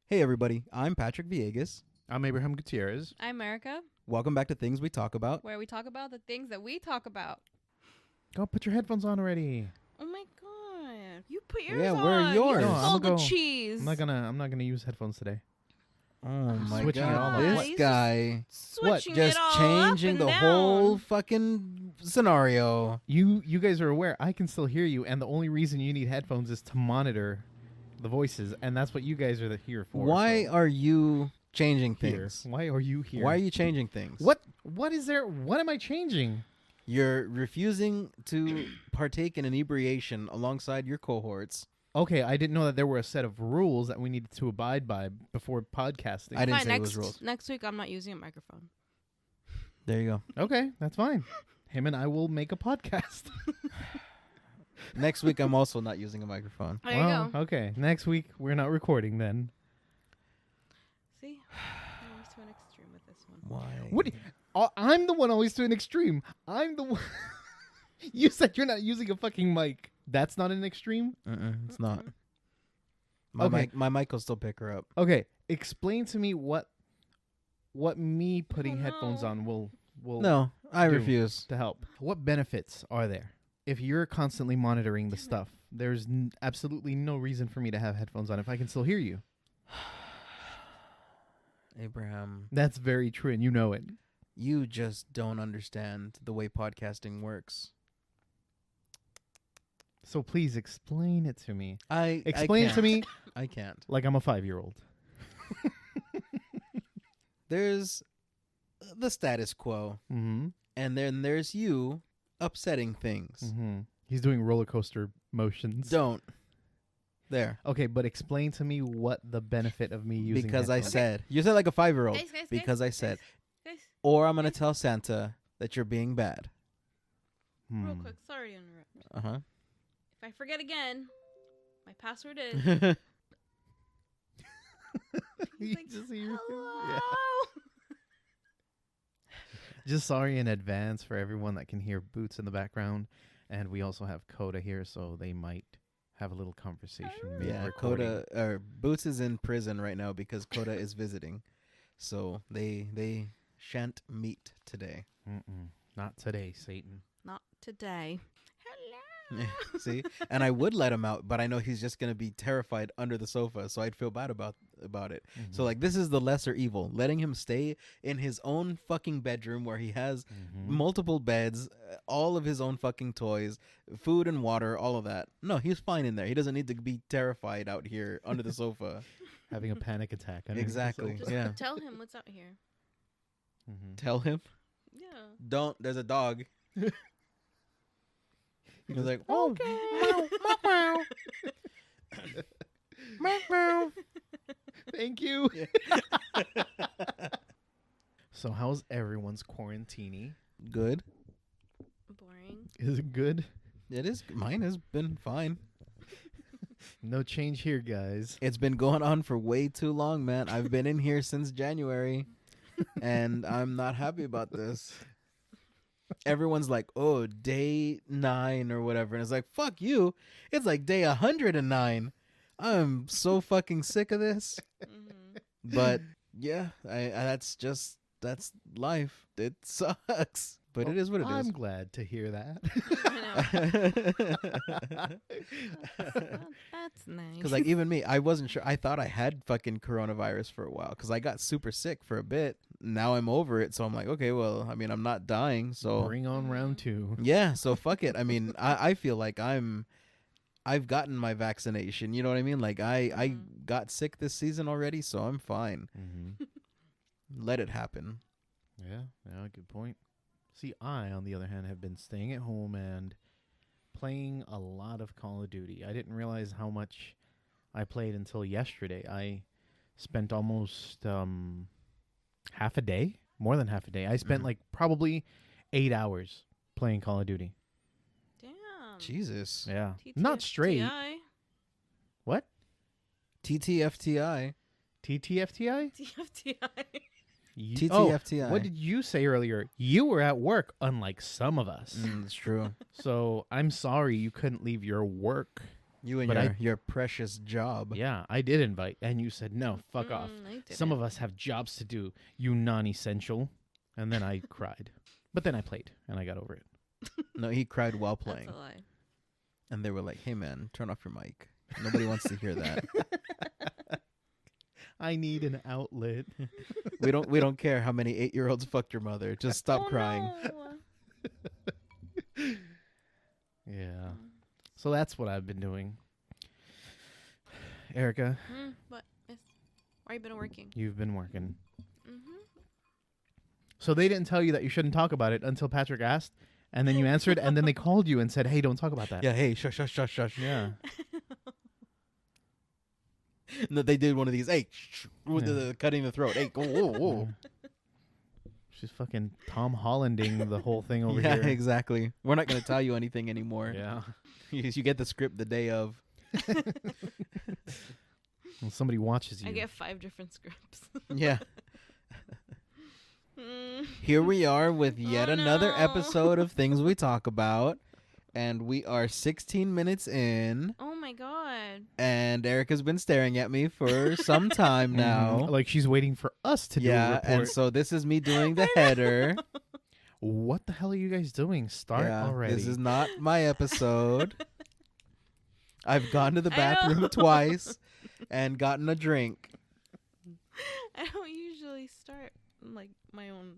Hey everybody, I'm Patrick Villegas. I'm Abraham Gutierrez. I'm Erika, Welcome back to Things We Talk About. where we talk about the things that we talk about. Go put your headphones on already. Oh my god. You put yours Yeah, on. where are yours? You No, I'ma sold the go. cheese. I'm not gonna use headphones today. Oh my Switching it all god, up. this He's guy Switching just it all changing up the and whole down. fucking scenario. You guys are aware I can still hear you, and the only reason you need headphones is to monitor the voices, and that's what you guys are here for. Why so are you changing here? things? Why are you here? Why are you changing things? What is there? What am I changing? You're refusing to partake in inebriation alongside your cohorts. Okay, I didn't know that there were a set of rules that we needed to abide by before podcasting. I didn't Fine, say it was rules. next week I'm not using a microphone. There you go. Okay, that's fine. Him and I will make a podcast. Next week, I'm also not using a microphone. There you go. Okay, next week we're not recording then. See? I always to an extreme with this one. Why? What? I'm the one always to an extreme. I'm the one. You said you're not using a fucking mic. That's not an extreme? It's not. Okay. My mic will still pick her up. Okay, explain to me what me putting Oh, headphones no. on will No, I do. refuse. to help. What benefits are there? If you're constantly monitoring the stuff, there's absolutely no reason for me to have headphones on if I can still hear you. Abraham, That's very true, and you know it. you just don't understand the way podcasting works. So please explain it to me. I Explain it to can't. me I can't. like I'm a 5-year-old. There's the status quo, Mm-hmm. and then there's you upsetting things. Mm-hmm. He's doing roller coaster motions. Don't. There. Okay, but explain to me what the benefit of me using Because I headphones- said. You said like a 5-year-old. Guys, Because I said. Guys, Or I'm going to tell Santa that you're being bad. real Hmm. quick, sorry to interrupt. Uh-huh. If I forget again, my password is You like, just hear- hello. yeah. Just sorry in advance for everyone that can hear Boots in the background, and we also have Coda here, so they might have a little conversation. Yeah, Coda Boots is in prison right now because Coda is visiting. So they shan't meet today. Not today, Satan. Not today. Hello. See? And I would let him out, but I know he's just going to be terrified under the sofa, so I'd feel bad about it. So like this is the lesser evil, letting him stay in his own fucking bedroom where he has multiple beds, all of his own fucking toys, food and water, all of that. No, he's fine in there. He doesn't need to be terrified out here under the sofa. Having a panic attack. underneath the Exactly. sofa. Just Yeah. tell him what's out here. Tell him. Yeah. Don't. There's a dog. He was like, Okay. Thank you. So how's everyone's quarantini? good. Boring. Is it good? It is. Mine has been fine. No change here, guys. It's been going on for way too long, man. I've been in here since January, and I'm not happy about this. Everyone's like, oh, day 9 or whatever. And it's like, fuck you. It's like day 109. I'm so fucking sick of this. Mm-hmm. But yeah, that's life. It sucks. But it is what it I'm is. glad to hear that. That's nice. Because like even me, I wasn't sure. I thought I had fucking coronavirus for a while because I got super sick for a bit. Now I'm over it, so I'm like, okay, well, I mean, I'm not dying, so Bring on round 2. yeah, so fuck it. I mean, I feel like I've gotten my vaccination. You know what I mean? Like I got sick this season already, so I'm fine. Let it happen. Yeah, good point. See, I, on the other hand, have been staying at home and playing a lot of Call of Duty. I didn't realize how much I played until yesterday. I spent almost half a day, more than half a day. I spent like probably 8 hours playing Call of Duty. Damn. Jesus. Yeah. Not straight. TTFTI. What? TTFTI. TTFTI? TFTI. TTFTI. What did you say earlier? You were at work, unlike some of us. It's true. So I'm sorry you couldn't leave your work You and But your precious job. Yeah, I did invite, and you said no. Fuck off. I Some of didn't. us have jobs to do. You non-essential. And then I cried, but then I played, and I got over it. No, he cried while That's playing. a lie. And they were like, "Hey man, turn off your mic. Nobody wants to hear that. I need an outlet. We don't care how many 8-year-olds fucked your mother. Just stop Oh, crying." no. Yeah. So that's what I've been doing. Erika, But yes. Why you been working? you've been working. Mm-hmm. So they didn't tell you that you shouldn't talk about it until Patrick asked, and then you answered, and then they called you and said, "Hey, don't talk about that." Yeah, hey, shush, shush, shush, shush. Yeah. No, they did one of these. Hey, with Yeah. the cutting the throat. Hey, whoa, whoa. She's fucking Tom Hollanding the whole thing over Yeah, here. exactly. We're not gonna tell you anything anymore. Yeah. You get the script the day of. When somebody watches you. I get 5 different scripts. Yeah. Here we are with yet another no. episode of Things We Talk About. And we are 16 minutes in. Oh my god. And Erica's been staring at me for some time now. Like she's waiting for us to do a Yeah, report. and so this is me doing the header. What the hell are you guys doing? Start Yeah, already. This is not my episode. I've gone to the I know. bathroom twice and gotten a drink. I don't usually start like my own.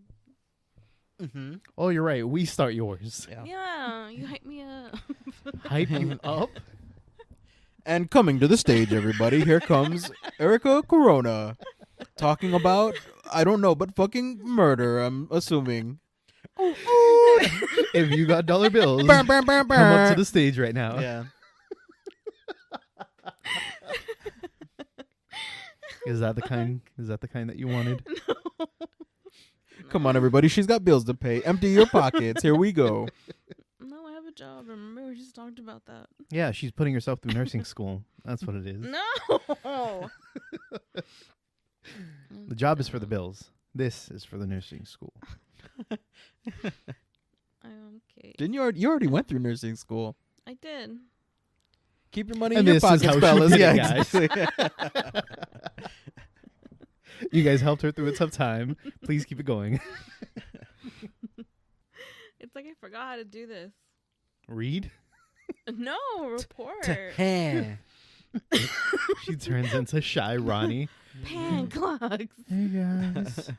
Mm-hmm. Oh, you're right. We start yours. Yeah, you hype me up. Hype you up. And coming to the stage, everybody, here comes Erika Corona talking about, I don't know, but fucking murder, I'm assuming. If you got dollar bills, come up to the stage right now. Yeah. Is that the kind? Is that the kind that you wanted? Come on, everybody. She's got bills to pay. Empty your pockets. Here we go. No, I have a job. Remember, we just talked about that. Yeah, she's putting herself through nursing school. That's what it is. No. The job is for the bills. This is for the nursing school. Okay. Didn't you already went through nursing school? I did. Keep your money And in your this is pockets, how she fellas. did Yeah, it, guys. exactly. You guys helped her through a tough time. Please keep it going. It's like I forgot how to do this. Read. No, report. She turns into shy Ronnie. Pan clocks. Hey guys.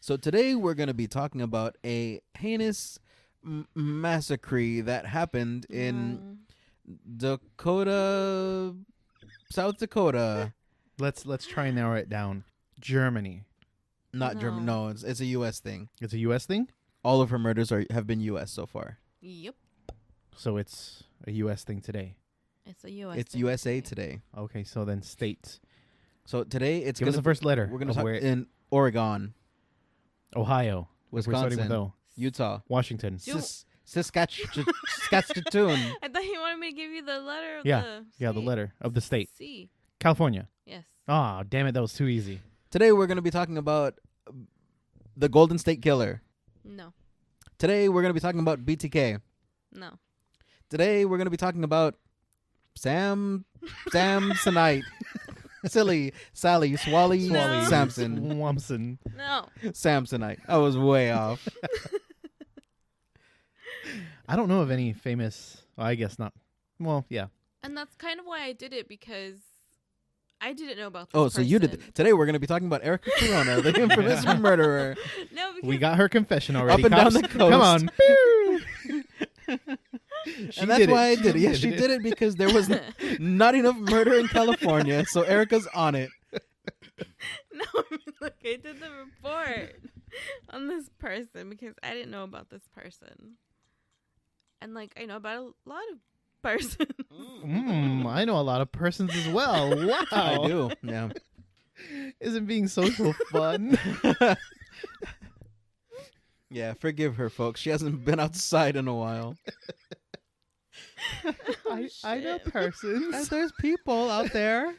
So today we're going to be talking about a heinous massacre that happened in Dakota, South Dakota. Let's try and narrow it down. Germany. Not No. Germany. No, it's a U.S. thing. It's a U.S. thing, All of her murders have been U.S. so far. Yep. so it's a U.S. thing today. It's a U.S. It's thing USA today. today. Okay, so then states. So today it's Give us gonna the first letter. we're going to of talk where in Oregon, Ohio. If we're starting with Wisconsin, O. Utah, Washington. You- Saskatchewan. I thought you wanted me to give you the letter of Yeah. the Yeah, the state. letter of the state. C. California. Yes. Ah, damn it, that was too easy. Today we're going to be talking about the Golden State Killer. No. Today we're going to be talking about BTK. No. Today we're going to be talking about Samsonite. Sally, Swally, No. Samson. Swamson. No. Samsonite. I was way off. I don't know of any famous. Well, I guess not. Well, yeah. And that's kind of why I did it, because I didn't know about this Oh, so you did. person. Today we're going to be talking about Erika Corona, the infamous murderer. No, because We got her confession already. Up and down Cops. the coast. Come on. She And that's did why it. I did it. Yeah, she did it because there was not enough murder in California, so Erica's on it. No, I mean, look, I did the report on this person because I didn't know about this person. And, like, I know about a lot of persons. I know a lot of persons as well. Wow. I do. Yeah. Isn't being social fun? Yeah, forgive her, folks. She hasn't been outside in a while. I know shit. persons. There's people out there.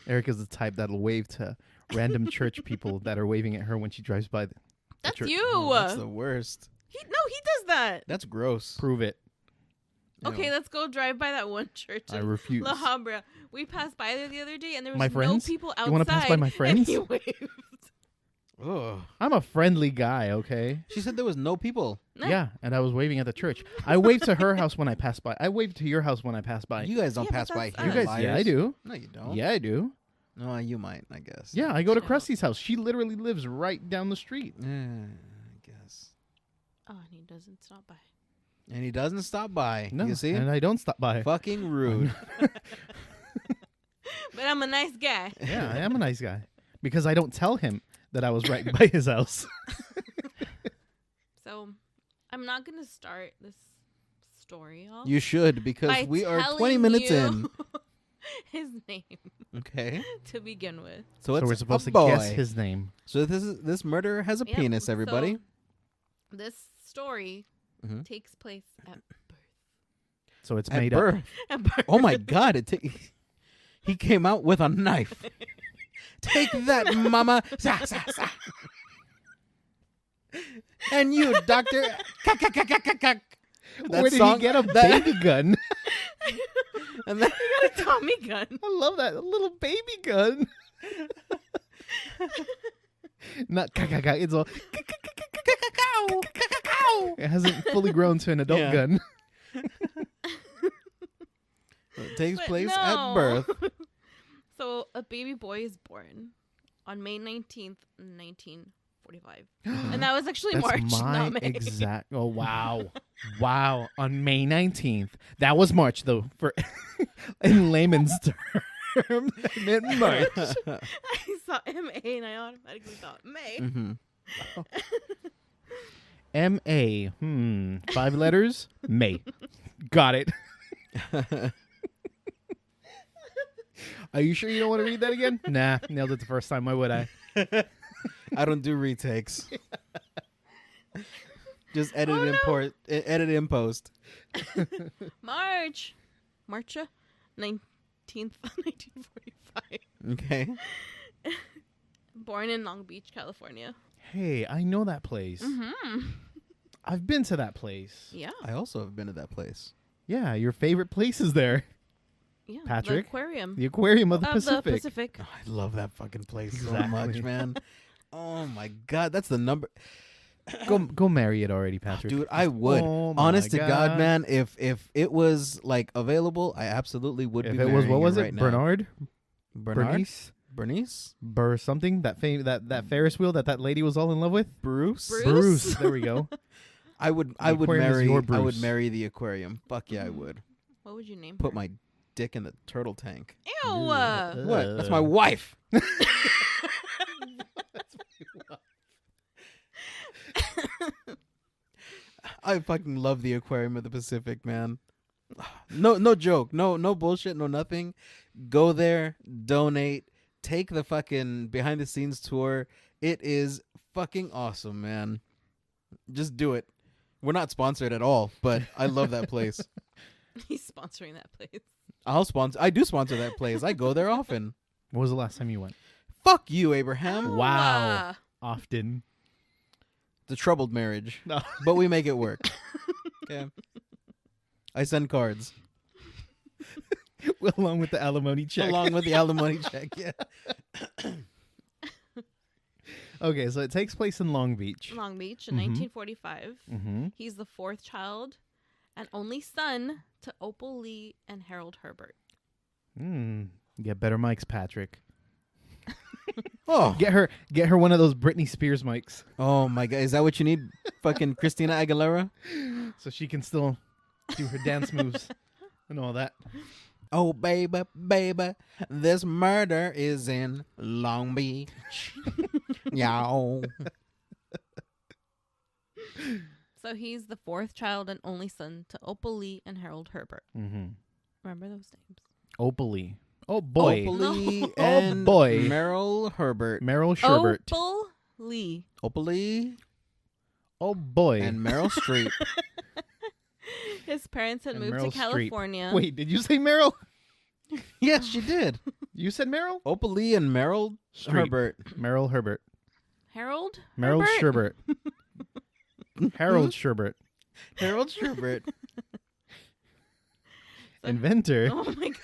Erica's the type that'll wave to random church people that are waving at her when she drives by the That's church. you. Oh, that's the worst. He that? That's gross. Prove it. Okay, Ew. let's go drive by that one church. I in refuse. La Habra. We passed by there the other day, and there was My friends? no people outside. You wanna pass by my And friends? he waved. Ugh. I'm a friendly guy, okay? She said there was no people. No. Yeah, and I was waving at the church. I waved to her house when I passed by. I waved to your house when I passed by. You guys don't Yeah, but pass by that's here. us. You guys, liars. yeah, I do. No, you don't. Yeah, I do. No, you might. I guess. Yeah, I go to Chill. Krusty's house. She literally lives right down the street. I guess. Oh, and he doesn't stop by. And he doesn't stop by. No, You see? and I don't stop by. Fucking rude. But I'm a nice guy. Yeah, I am a nice guy because I don't tell him that I was right by his house. So I'm not going to start this story off. You should, because by we are 20 telling minutes you in. his name Okay. to begin with. So, it's So we're supposed a to boy. guess his name. So this murderer has a Yep, penis, everybody. so this story Mhm. takes place at So it's At made birth. up. at birth. Oh my God! He came out with a knife. Take that, mama. Sa, sa, sa. And you, doctor. Kak, kak, kak, kak, kak. That Where did song- he get a that- baby gun? And then, He got a Tommy gun. I love that. A little baby gun. Not ka-ka-ka. It's all. It hasn't fully grown to an adult Yeah. gun. it takes But place no. at birth. So a baby boy is born on May 19th, 1945. And that was actually That's March, my not May. exact. Oh wow, wow! On May 19th, that was March though. For in layman's terms, I meant March. I saw M-A and I automatically thought May. Mm-hmm. M-A. 5 letters. May. Got it. Are you sure you don't want to read that again? Nah, nailed it the first time. Why would I? I don't do retakes. Just edit Oh, and no. import. Edit in post. March 19th, 1945. Okay. Born in Long Beach, California. Hey, I know that place. Mm-hmm. I've been to that place. Yeah. I also have been to that place. Yeah, your favorite place is there. Yeah. Patrick? The aquarium. The aquarium of the Of Pacific. the Pacific. Oh, I love that fucking place Exactly. so much, man. Oh my God, that's the number. Go marry it already, Patrick. Dude, I would. Oh my Honest to God, man, if it was like available, I absolutely would If be it was, marrying what was her it? right now. Bernard? Bernice? Bernice? Burr something? That Ferris wheel that lady was all in love with? Bruce? Bruce? There we go. I would aquarium is marry your I would Bruce. marry the aquarium. Fuck yeah, I would. What would you name Put her? my dick in the turtle tank. Ew. What? That's my wife. I fucking love the aquarium of the Pacific, man. No joke. No bullshit, no nothing. Go there, donate, take the fucking behind the scenes tour. It is fucking awesome, man. Just do it. We're not sponsored at all, but I love that place. He's sponsoring that place. I do sponsor that place. I go there often. When was the last time you went? Fuck you, Abraham. Wow. Often. It's a troubled marriage, No. but we make it work. Okay. I send cards Along with the alimony check. along with the alimony check. Yeah. Okay, so it takes place in Long Beach. Long Beach in Mhm. 1945. Mm-hmm. He's the fourth child and only son to Opal Lee and Harold Herbert. Get better mics, Patrick. Oh. Get her one of those Britney Spears mics Oh my God. Is that what you need? Fucking Christina Aguilera? so she can still do her dance moves and all that. Oh, baby, baby. This murder is in Long Beach. Yow. So he's the fourth child and only son to Opal Lee and Harold Herbert. Mm-hmm. Remember those names? Opalie. Oh boy. Opalie No. and Oh, boy. Meryl Herbert. Meryl Sherbert. Opal Lee. Opalie Oh boy. and Meryl Streep. His parents had And moved Meryl to Streep. California. Wait, did you say Meryl? Yes, she did. You said Meryl? Opalie and Meryl Streep. Herbert. Meryl Herbert. Harold Meryl Herbert? Sherbert. Harold Sherbert. Harold Sherbert. Inventor. Oh my god.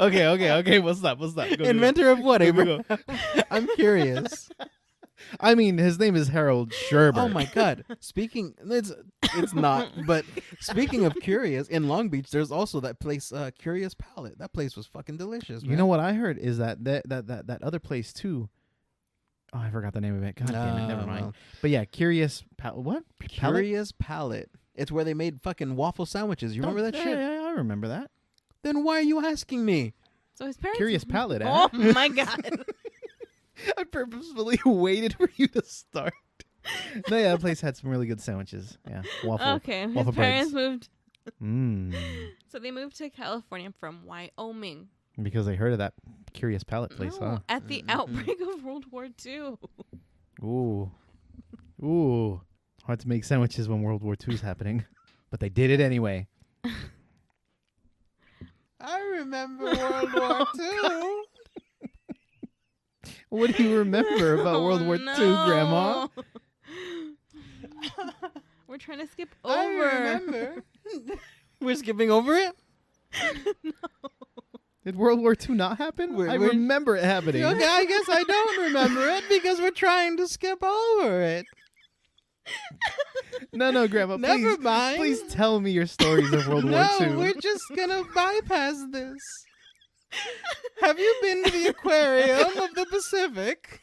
Okay. We'll stop. Go. Inventor of what, Go, Abraham? go. I'm curious. I mean, his name is Harold Sherbert. Oh my god. It's not, but speaking of curious, in Long Beach there's also that place Curious Palette. That place was fucking delicious, man. You know what I heard is that other place too. Oh, I forgot the name of it. God damn it. Never mind. Well, But yeah, Curious what? Palette? Curious Palette. It's where they made fucking waffle sandwiches. You remember that yeah, shit? Yeah, I remember that. Then why are you asking me? So his parents. Curious Palette. Oh my god. I purposefully waited for you to start. No, yeah, that place had some really good sandwiches. Yeah, waffle. Okay, his waffle parents breads. moved. So they moved to California from Wyoming. Because they heard of that Curious Palette place, No, at the outbreak of World War II. huh? Ooh. Hard to make sandwiches when World War II is happening. But they did it anyway. I remember World War II. What do you remember about World War II, Grandma? We're trying to skip over. I remember. We're skipping over it? No. Did World War II not happen? I We're- remember it happening. Okay, I guess I don't remember it because we're trying to skip over it. No, Grandma, Never mind. Please tell me your stories of World War II. No, we're just gonna bypass this. Have you been to the aquarium of the Pacific?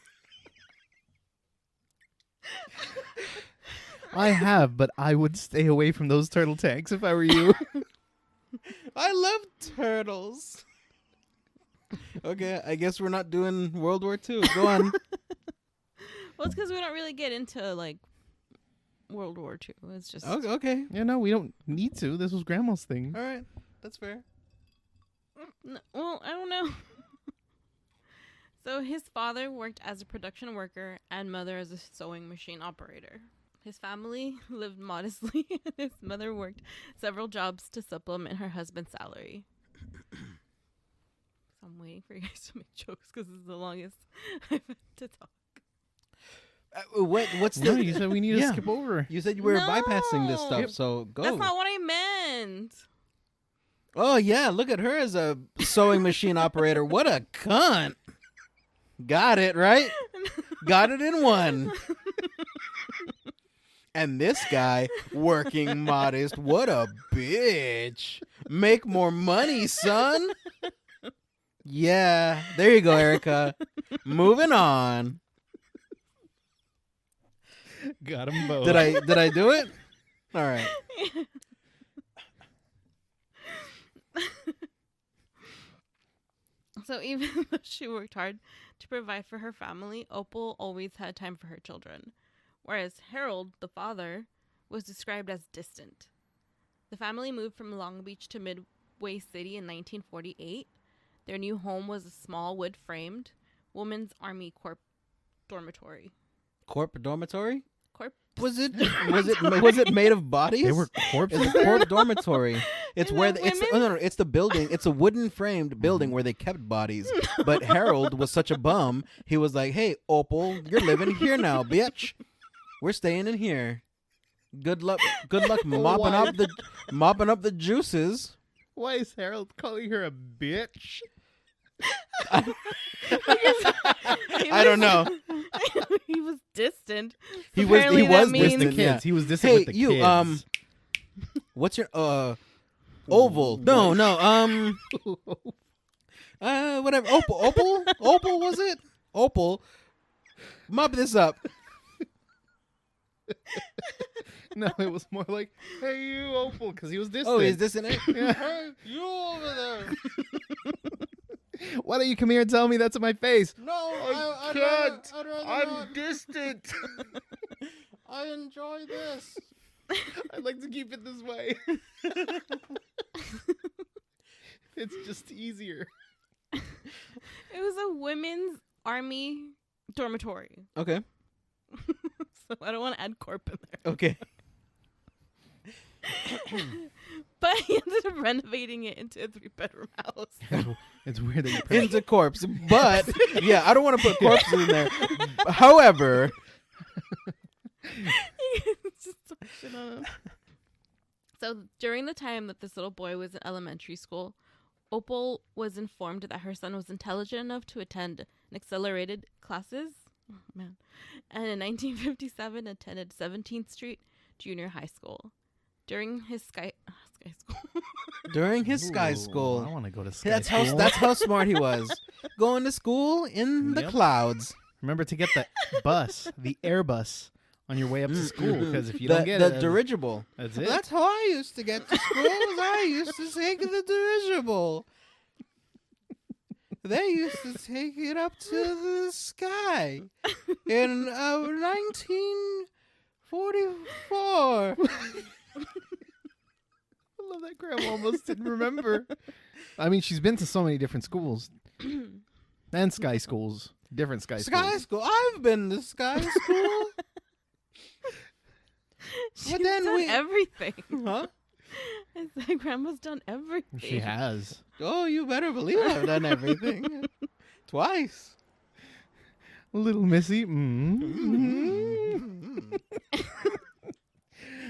I have, but I would stay away from those turtle tanks if I were you. I love turtles. Okay, I guess we're not doing World War II. Go on. Well, it's because we don't really get into like World War II. It's just Okay. Yeah, no, we don't need to. This was Grandma's thing. All right. That's fair. No, well, I don't know. So his father worked as a production worker and mother as a sewing machine operator. His family lived modestly, and his mother worked several jobs to supplement her husband's salary. So I'm waiting for you guys to make jokes because this is the longest I've had to talk. What's No, the? you said we need to Yeah. skip over. You said you were bypassing this No. stuff, Yep. so go. That's not what I meant. Oh yeah, look at her as a sewing machine operator. What a cunt. Got it, right? Got it in one. And this guy working modest. What a bitch. Make more money, son. Yeah, there you go, Erika. Moving on. Got them both. Did I do it? All right. So even though she worked hard to provide for her family, Opal always had time for her children, whereas Harold, the father, was described as distant. The family moved from Long Beach to Midway City in 1948. Their new home was a small wood-framed Women's Army Corps dormitory. Corp dormitory? Corp? Was it made of bodies? They were corpses. It's a corp dormitory. It's Is where that it's women? no, it's the building. It's a wooden framed building where they kept bodies. But Harold was such a bum. He was like, "Hey, Opal, you're living here now, bitch. We're staying in here. Good luck mopping up the juices." Why is Harold calling her a bitch? I don't know. He was distant. He was Apparently that with the means- kids. Yeah. He was distant Hey, with the you, kids. What's your Oval? No, whatever. Opal was it? Opal. Mop this up. No, it was more like, hey, you, Opal, because he was distant. Oh, is this an A? Yeah. Hey, you over there. Why don't you come here and tell me that's in my face? No, I can't. can't. I'd rather I'm not. distant. I enjoy this. I'd like to keep it this way. It's just easier. It was a women's army dormitory. Okay. So I don't want to add corp in there. Okay. But he ended up renovating it into a 3-bedroom house. It's weird that you put Into corpse, but yeah, I don't want to put corpses in there. However, It's just so So during the time that this little boy was in elementary school, Opal was informed that her son was intelligent enough to attend an accelerated classes. Oh, man. And in 1957 attended 17th Street Junior High School. During his sky school. During his sky Ooh, school. I want to go to sky That's school. how smart he was. Going to school in the Yep. clouds. Remember to get the bus, the Airbus, on your way up to school, because if you don't get the it, dirigible. that's it. That's how I used to get to school. I used to take the dirigible. They used to take it up to the sky in 1944. I love that Grandma almost didn't remember. I mean, she's been to so many different schools. And sky schools. Different sky schools. Sky school. I've been to sky school. She's then done we- everything. Huh? I said Grandma's done everything. She has. Oh, you better believe I've done everything. Twice. Little Missy.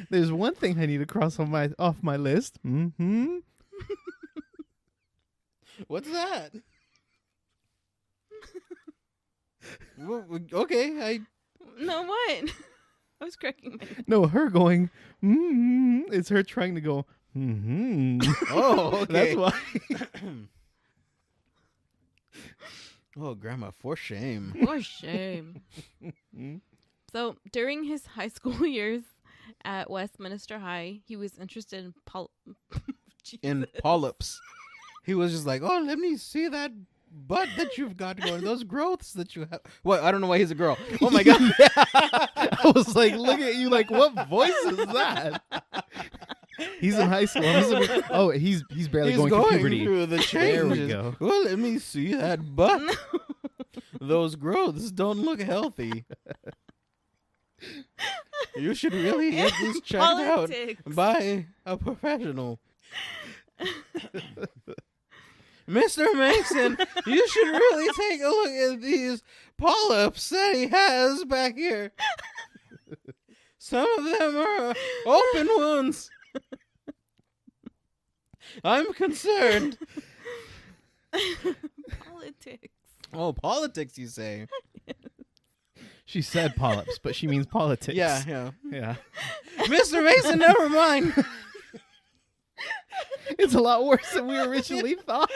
There's one thing I need to cross off my list. What's that? Okay, No, what? I was cracking my No, her going. It's her trying to go. Oh, okay. That's why. Oh, Grandma, for shame. For shame. So during his high school years at Westminster High, he was interested in In polyps. He was just like, oh, let me see that butt that you've got going. Those growths that you have. What? I don't know why he's a girl. Oh, my God. I was like, looking at you like, what voice is that? He's in high school. He's barely He's going through puberty. through the There we changes. go. Well, let me see that butt. Those growths don't look healthy. You should really get these checked Politics. out by a professional. Mr. Mason, you should really take a look at these polyps that he has back here. Some of them are open wounds. I'm concerned. Politics. Oh, politics, you say? She said polyps, but she means politics. Yeah. Yeah. Mr. Mason, never mind. It's a lot worse than we originally thought.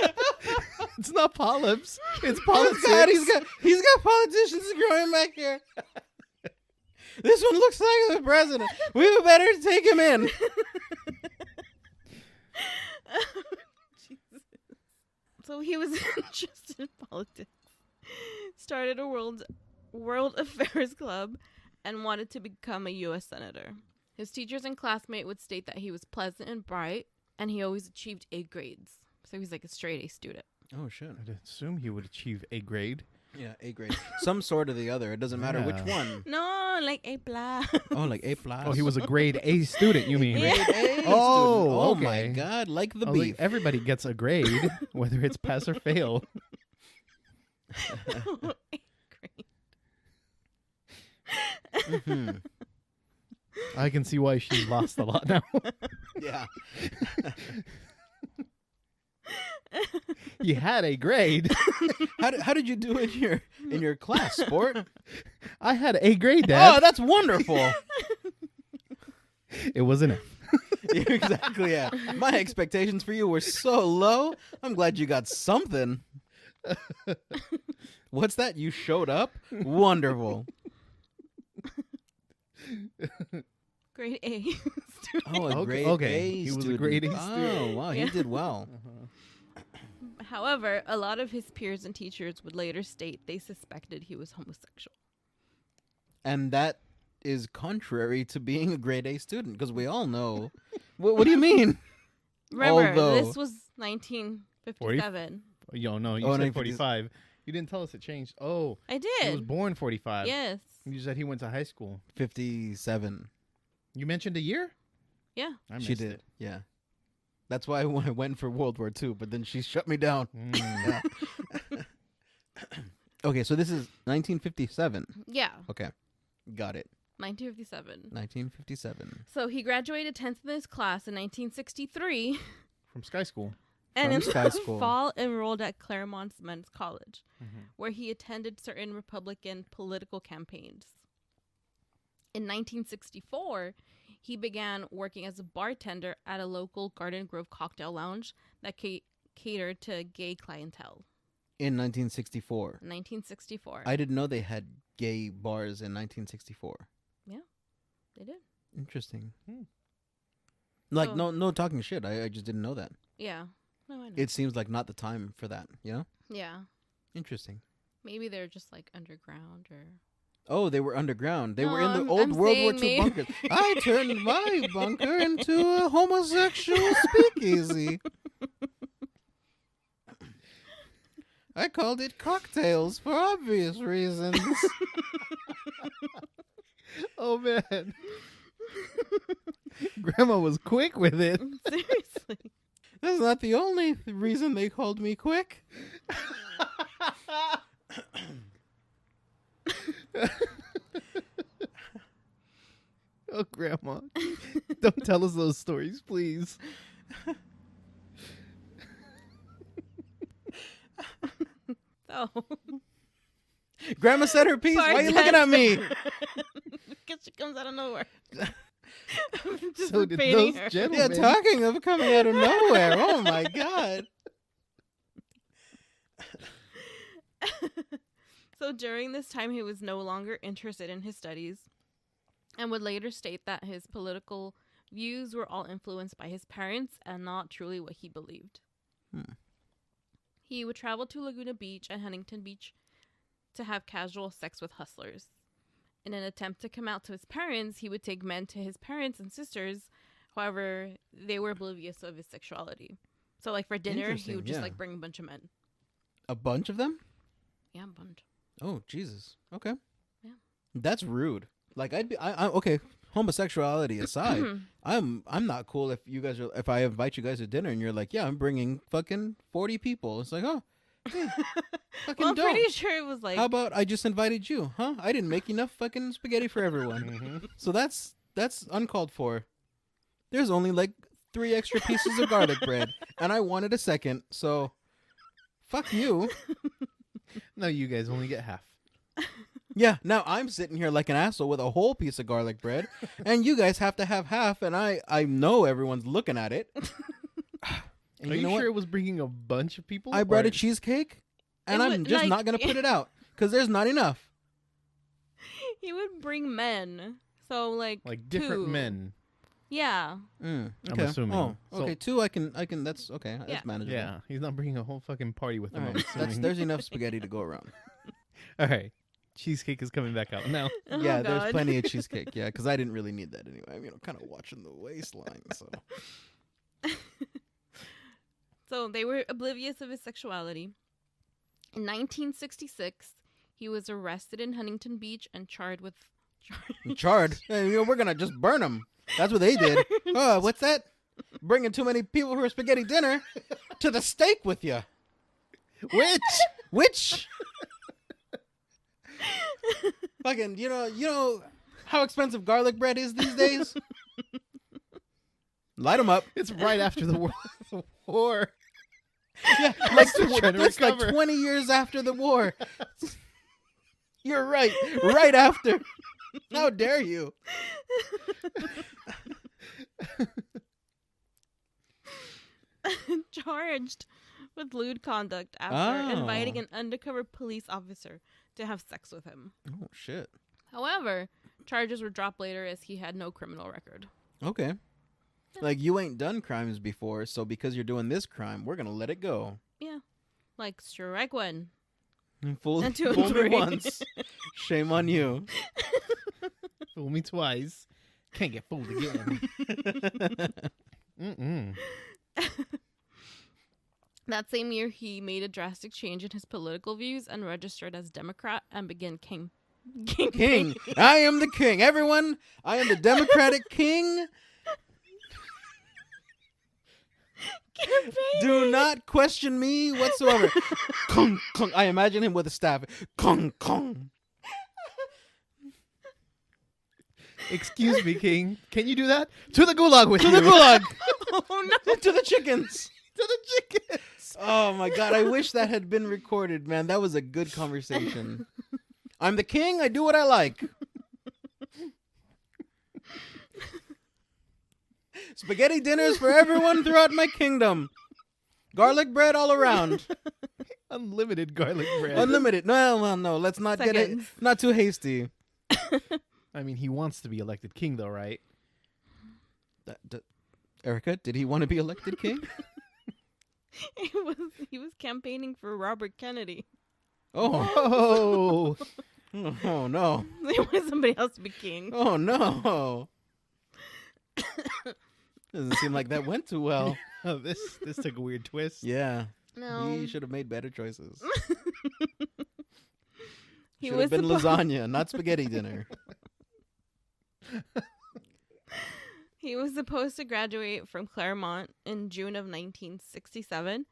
It's not polyps. It's politics. Oh, God, he's got politicians growing back here. This one looks like the president. We better take him in. Jesus. So he was interested in politics. Started a world affairs club and wanted to become a U.S. senator. His teachers and classmates would state that he was pleasant and bright, and he always achieved A grades. So he's like a straight A student. Oh, shit. I'd assume he would achieve a grade. Yeah, A grade. Some sort of the other. It doesn't matter which Yeah. one. No, like A plus. Oh, like A plus. Oh, he was a grade A student, you mean? Yeah. Grade A student. Oh, Oh, okay. my God. Like the I was like, beef. everybody gets a grade, whether it's pass or fail. A grade. Mhm. I can see why she's lost a lot now. Yeah. You had a grade. How did you do in your class, sport? I had a grade, Dad. Oh, that's wonderful. It was an F. Exactly, yeah. My expectations for you were so low. I'm glad you got something. What's that? You showed up? Wonderful. Grade A. Oh, a Okay, grade okay. A He was a student. grade A Oh, student. wow. Yeah. He did well. However, a lot of his peers and teachers would later state they suspected he was homosexual. And that is contrary to being a grade A student, because we all know. What do you mean? Remember, Although- this was 1957. Yo, no, you Oh, said 1950s. 45. You didn't tell us it changed. Oh, I he was did. born 45. Yes. You said he went to high school. 57. You mentioned a year? Yeah. I missed She did. it. Yeah. That's why I went for World War II, but then she shut me down. Mm. Okay, so this is 1957. Yeah. Okay. Got it. 1957. 1957. So he graduated 10th in his class in 1963. From Sky School. And From in Sky the School. fall enrolled at Claremont Men's College, Mm-hmm. where he attended certain Republican political campaigns. In 1964, he began working as a bartender at a local Garden Grove cocktail lounge that catered to gay clientele. In 1964. 1964. I didn't know they had gay bars in 1964. They did. Interesting. Hmm. Like, So- no talking shit. I just didn't know that. Yeah. No, I know. It seems like not the time for that, you know? Yeah. Interesting. Maybe they're just like underground or... Oh, they were underground. They were No, in the I'm old World War saying II maybe- bunkers. I turned my bunker into a homosexual speakeasy. I called it cocktails for obvious reasons. Oh, man. Grandma was quick with it. Seriously. That's not the only reason they called me quick. Oh, Grandma. Don't tell us those stories, please. So... Grandma said her piece. Why are you looking at me? Because she comes out of nowhere. So did Anticipating those her. gentlemen. Yeah, talking of coming out of nowhere. Oh, my God. So during this time, he was no longer interested in his studies and would later state that his political views were all influenced by his parents and not truly what he believed. Hmm. He would travel to Laguna Beach and Huntington Beach to have casual sex with hustlers. In an attempt to come out to his parents, he would take men to his parents and sisters. However, they were oblivious of his sexuality. So, like, for dinner, he Interesting, would just, yeah. like, bring a bunch of men. A bunch of them? Yeah, a bunch. Oh, Jesus. Okay. Yeah. That's rude. Like, I okay, homosexuality aside, I'm not cool if I invite you guys to dinner and you're like, yeah, I'm bringing fucking 40 people. It's like, oh, hey, fucking Well, I'm don't. pretty sure it was, like... How about I just invited you? Huh? I didn't make enough fucking spaghetti for everyone. Mm-hmm. So that's uncalled for. There's only like 3 extra pieces of garlic bread, and I wanted a second, so fuck you. No, you guys only get half. Yeah, now I'm sitting here like an asshole with a whole piece of garlic bread, and you guys have to have half, and I know everyone's looking at it. And Are you know sure what? it was bringing a bunch of people? I brought or- a cheesecake, and It I'm would, just like- not going to put it out, because there's not enough. He would bring men. So, like different 2. men. Yeah. I'm assuming. Oh, So- okay, 2 I can, that's okay, that's Yeah. manageable. Yeah, he's not bringing a whole fucking party with All him. right, I'm assuming. there's enough spaghetti to go around. All right. Cheesecake is coming back out now. Oh, Yeah, there's God. plenty of cheesecake. Yeah, because I didn't really need that anyway. I'm kind of watching the waistline. So So they were oblivious of his sexuality. In 1966, he was arrested in Huntington Beach and charged with... charred. Hey, we're gonna just burn them. That's what they did. Oh, what's that? Bringing too many people for a spaghetti dinner to the stake with you. Which? Fucking, you know how expensive garlic bread is these days? Light them up. It's right after the war. Yeah, Still trying to that's like recover. 20 years after the war. You're right. Right after. How dare you? charged with lewd conduct after Oh. inviting an undercover police officer to have sex with him. Oh, shit. However, charges were dropped later as he had no criminal record. Okay. Like, you ain't done crimes before, so because you're doing this crime, we're going to let it go. Yeah. Like, strike one. Fool, And 2 and fool me 3. once. Shame on you. Fool me twice. Can't get fooled again. Mm-mm. That same year, he made a drastic change in his political views and registered as Democrat and began King. I am the king. Everyone, I am the Democratic king. campaign. Do not question me whatsoever. Kung, kung. I imagine him with a staff. Kung, kung. Excuse me, King. Can you do that? To the gulag with To you. the gulag. Oh no! To the chickens. To the chickens. Oh my god, I wish that had been recorded, man. That was a good conversation. I'm the king, I do what I like. Spaghetti dinners for everyone throughout my kingdom. Garlic bread all around. Unlimited garlic bread. Unlimited. No, well, no, let's not get it. Seconds. Not too hasty. I mean, he wants to be elected king, though, right? Erika, did he want to be elected king? He was campaigning for Robert Kennedy. Oh. Oh no. They wanted somebody else to be king. Oh no. Doesn't seem like that went too well. Oh, this took a weird twist. Yeah. No. He should have made better choices. He Should have been supposed- lasagna, not spaghetti dinner. He was supposed to graduate from Claremont in June of 1967,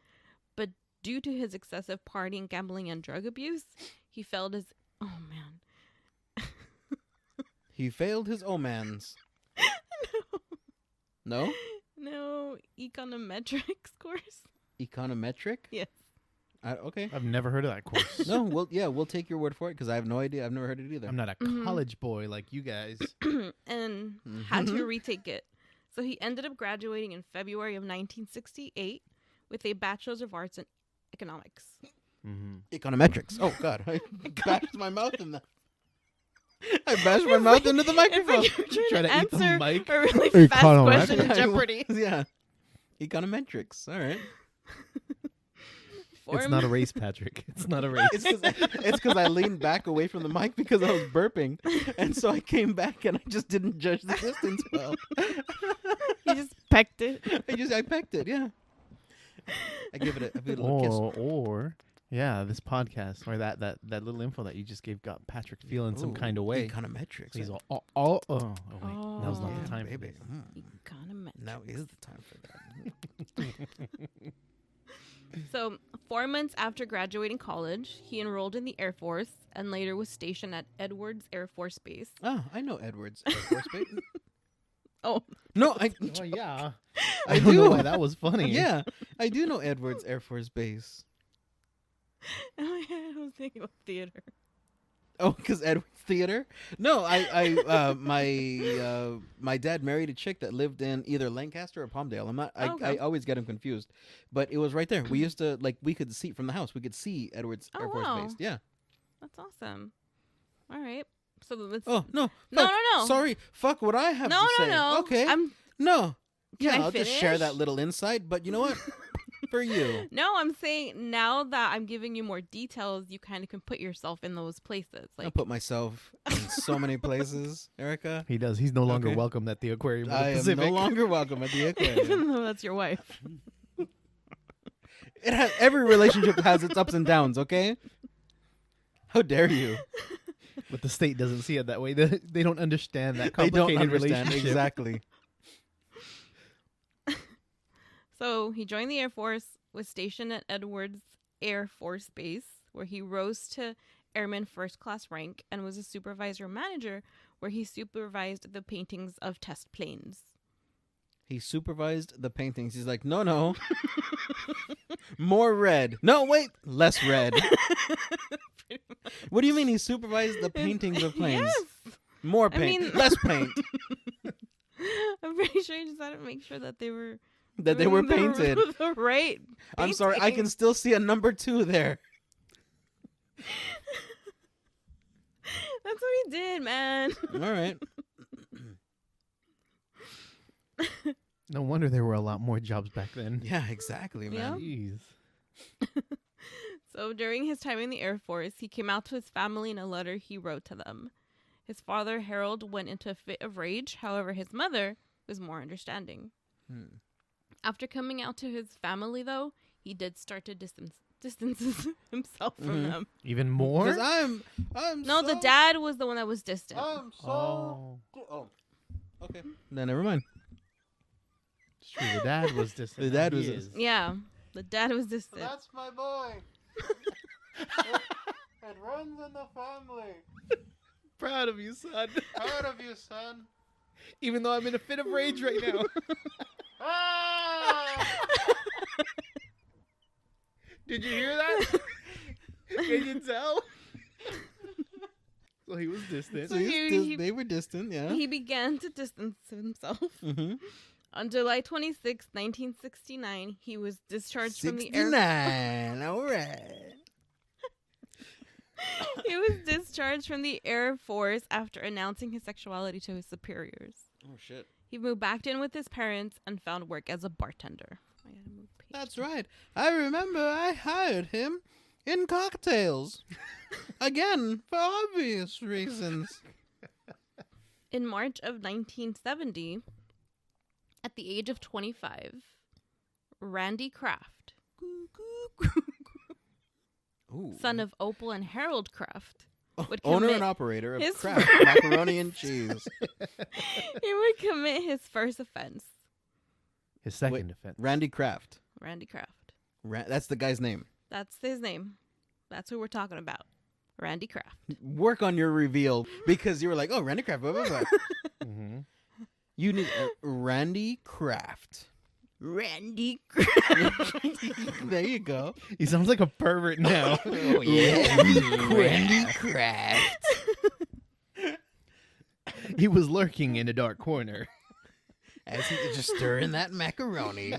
but due to his excessive partying, gambling, and drug abuse, he failed his... Oh, man. He failed his omans. No? No econometrics course. Econometric? Yes. Okay. I've never heard of that course. No, we'll take your word for it because I have no idea. I've never heard it either. I'm not a Mhm. college boy like you guys. And had to retake it. So he ended up graduating in February of 1968 with a Bachelor's of Arts in Economics. Mm-hmm. Econometrics. Oh God, I bashed my mouth in that. I bashed my mouth into the microphone. If you're Try trying to to eat the answer mic. a really fast Econometrics. question in Jeopardy. Yeah. Econometrics. All right. It's not a race, Patrick. It's not a race. It's because I leaned back away from the mic because I was burping, and so I came back and I just didn't judge the distance well. You just pecked it. I pecked it. Yeah. I give it a little kiss. Or yeah, this podcast or that little info that you just gave got Patrick feeling some Ooh, kind of way. Econometrics. He's all oh wait, now's not Oh. the time, baby. for this. Econometrics. Now is the time for that. So, 4 months after graduating college, he enrolled in the Air Force and later was stationed at Edwards Air Force Base. Oh, I know Edwards Air Force Base. Oh, No, I Oh yeah, I don't know do. why that was funny. Yeah, I do know Edwards Air Force Base. I was thinking of theater. Oh, because Edwards Theater? No, my dad married a chick that lived in either Lancaster or Palmdale. I always get them confused, but it was right there. We used to we could see from the house. We could see Edwards Oh, Air Force wow. Base. Yeah. That's awesome. All right. So let's. Oh no, No, fuck. no. Sorry, fuck what I have no, to no, say. no. Okay, I'm. no. Can Yeah, I I'll just share finish? that little insight. But you know what? For you. No, I'm saying now that I'm giving you more details, you kind of can put yourself in those places. I Like, put myself in so many places, Erica. He does. He's no longer Okay. welcome at the aquarium. of the I am Pacific. no longer welcome at the aquarium. even though that's your wife. It has every relationship has its ups and downs. Okay. How dare you? But the state doesn't see it that way. They don't understand that They don't complicated understand relationship. exactly. So he joined the Air Force, was stationed at Edwards Air Force Base, where he rose to airman first class rank and was a supervisor manager, where he supervised the paintings of test planes. He supervised the paintings. He's like, no. More red. No, wait. Less red. What do you mean he supervised the paintings of planes? Yes. More I paint. mean- Less paint. I'm pretty sure he just had to make sure that they were That they were doing painted. the right. I'm sorry. I can painting. still see a number 2 there. That's what he did, man. All right. No wonder there were a lot more jobs back then. Yeah, exactly, man. Jeez. So during his time in the Air Force, he came out to his family in a letter he wrote to them. His father, Harold, went into a fit of rage. However, his mother was more understanding. After coming out to his family, though, he did start to distance himself from Mhm. them. Even more? Because I'm No, the dad was the one that was distant. I'm so. Oh, Okay. No, never mind. it's true. The dad was distant. The dad He was is. Yeah, the dad was distant. That's my boy. It runs in the family. proud of you, son. Proud of you, son. Even though I'm in a fit of rage right now. Did you hear that? Can you tell? So he was distant. So they were distant, yeah. He began to distance himself. Mm-hmm. On July 26, 1969, he was discharged from the Air 69, all right. He was discharged from the Air Force after announcing his sexuality to his superiors. Oh, shit. He moved back in with his parents and found work as a bartender. That's right. I remember I hired him in cocktails. Again, for obvious reasons. In March of 1970, at the age of 25, Randy Kraft, Ooh. son of Opal and Harold Kraft, would owner commit and operator of his Kraft macaroni and cheese. he would commit his first offense. His second offense. Randy Kraft. Randy Kraft. That's the guy's name. That's his name. That's who we're talking about. Randy Kraft. Work on your reveal because you were like, oh, Randy Kraft. Blah, blah, blah. Mm-hmm. You need Randy Kraft. Randy Kraft. There you go. He sounds like a pervert now. Oh, yeah. Randy Kraft. He was lurking in a dark corner. As he just stirring that macaroni.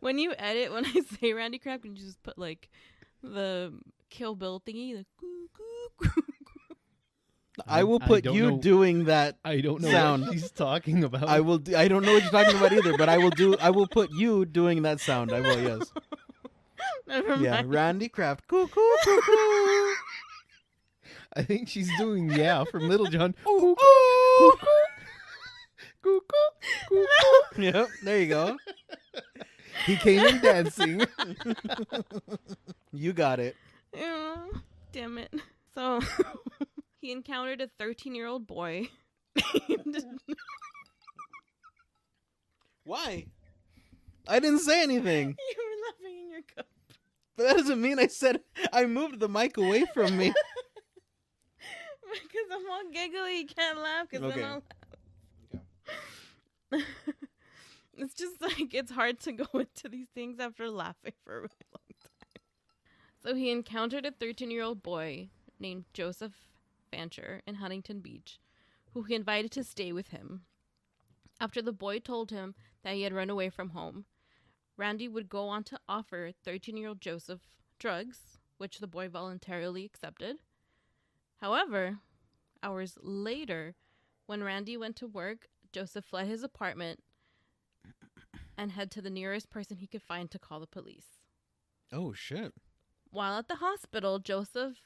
When you edit, when I say Randy Kraft, can you just put like the Kill Bill thingy? The I will put you doing that. I don't know sound. what he's talking about. I will. I don't know what you're talking about either, but I will do. I will put you doing that sound. I will. Yes. Never mind. Yeah. Randy Kraft. Coo coo coo coo. I think she's doing from Little John. Ooh, Cuckoo, ooh. cuckoo, cuckoo. Yep. There you go. He came in dancing. You got it. Oh, damn it. So he encountered a 13-year-old boy. Why? I didn't say anything. You were laughing in your cup. But that doesn't mean I said I moved the mic away from me. Because I'm all giggly, you can't laugh because Okay. then I'll laugh. It's just like, it's hard to go into these things after laughing for a really long time. So he encountered a 13-year-old boy named Joseph Fancher in Huntington Beach, who he invited to stay with him. After the boy told him that he had run away from home, Randy would go on to offer 13-year-old Joseph drugs, which the boy voluntarily accepted. However, hours later, when Randy went to work, Joseph fled his apartment and head to the nearest person he could find to call the police. Oh shit. While at the hospital, Joseph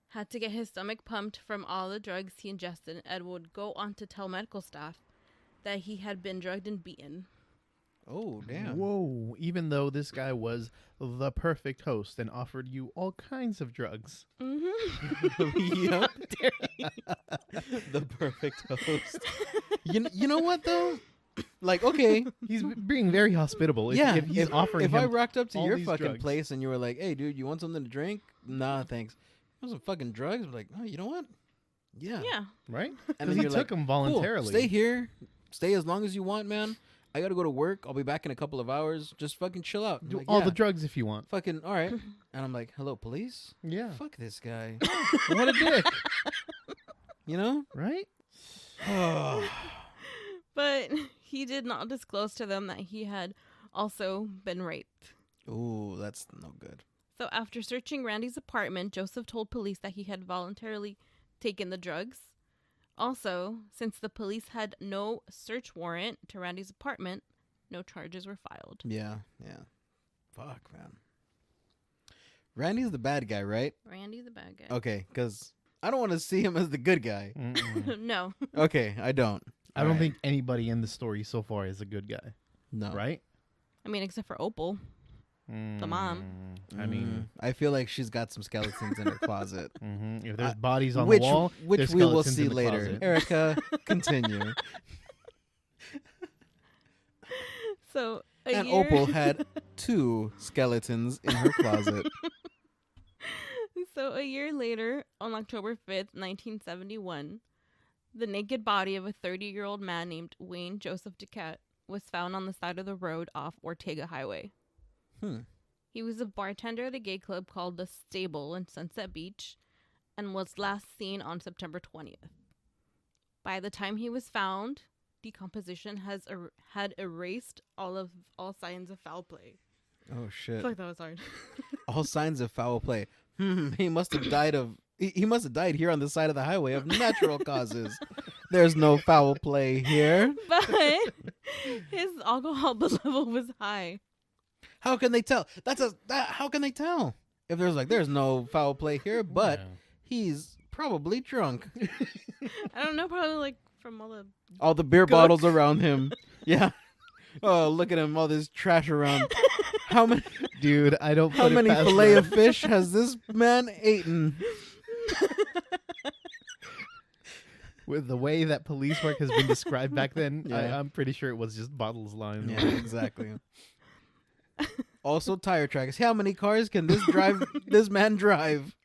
had to get his stomach pumped from all the drugs he ingested and would go on to tell medical staff that he had been drugged and beaten. Oh damn. Whoa. Even though this guy was the perfect host and offered you all kinds of drugs. Mm-hmm. Yep. The perfect host. You know what though? Like, okay. He's being very hospitable. If he's offering if him I rocked up to all your these fucking drugs. place and you were like, hey dude, you want something to drink? Nah, thanks. You want some fucking drugs? I'm like, oh, you know what? Yeah. Yeah. Right? And Because then he you're took like, him cool, voluntarily. stay here. Stay as long as you want, man. I gotta go to work. I'll be back in a couple of hours. Just fucking chill out. I'm Do like, all yeah. the drugs if you want. Fucking all right. And I'm like, hello, police? Yeah. Fuck this guy. What a dick. You know? Right? But he did not disclose to them that he had also been raped. Ooh, that's no good. So after searching Randy's apartment, Joseph told police that he had voluntarily taken the drugs. Also, since the police had no search warrant to Randy's apartment, no charges were filed. Yeah. Fuck, man. Randy's the bad guy, right? Randy the bad guy. Okay, because I don't want to see him as the good guy. No. Okay, I don't. I don't Alright. think anybody in the story so far is a good guy. No. Right? I mean, except for Opal. The mom. I mean, I feel like she's got some skeletons in her closet. if there's bodies on which the wall, which there's we will skeletons see in the later. closet. Erica, continue. So, And Opal had 2 skeletons in her closet. So a year later, on October 5th, 1971, the naked body of a 30-year-old man named Wayne Joseph Duquette was found on the side of the road off Ortega Highway. He was a bartender at a gay club called The Stable in Sunset Beach and was last seen on September 20th. By the time he was found, decomposition had erased all signs of foul play. Oh I shit! feel like that was hard. All signs of foul play. He must have died of. He must have died here on the side of the highway of natural causes. There's no foul play here. But his alcohol level was high. How can they tell? How can they tell? If there's no foul play here, but he's probably drunk. I don't know, probably like from all the beer bottles around him. Yeah. Oh, look at him! All this trash around. How many, dude? I don't. How many fillet of fish has this man eaten? With the way that police work has been described back then, Yeah. I'm pretty sure it was just bottles lying. Yeah, exactly. Also, tire tracks. How many cars can this man drive?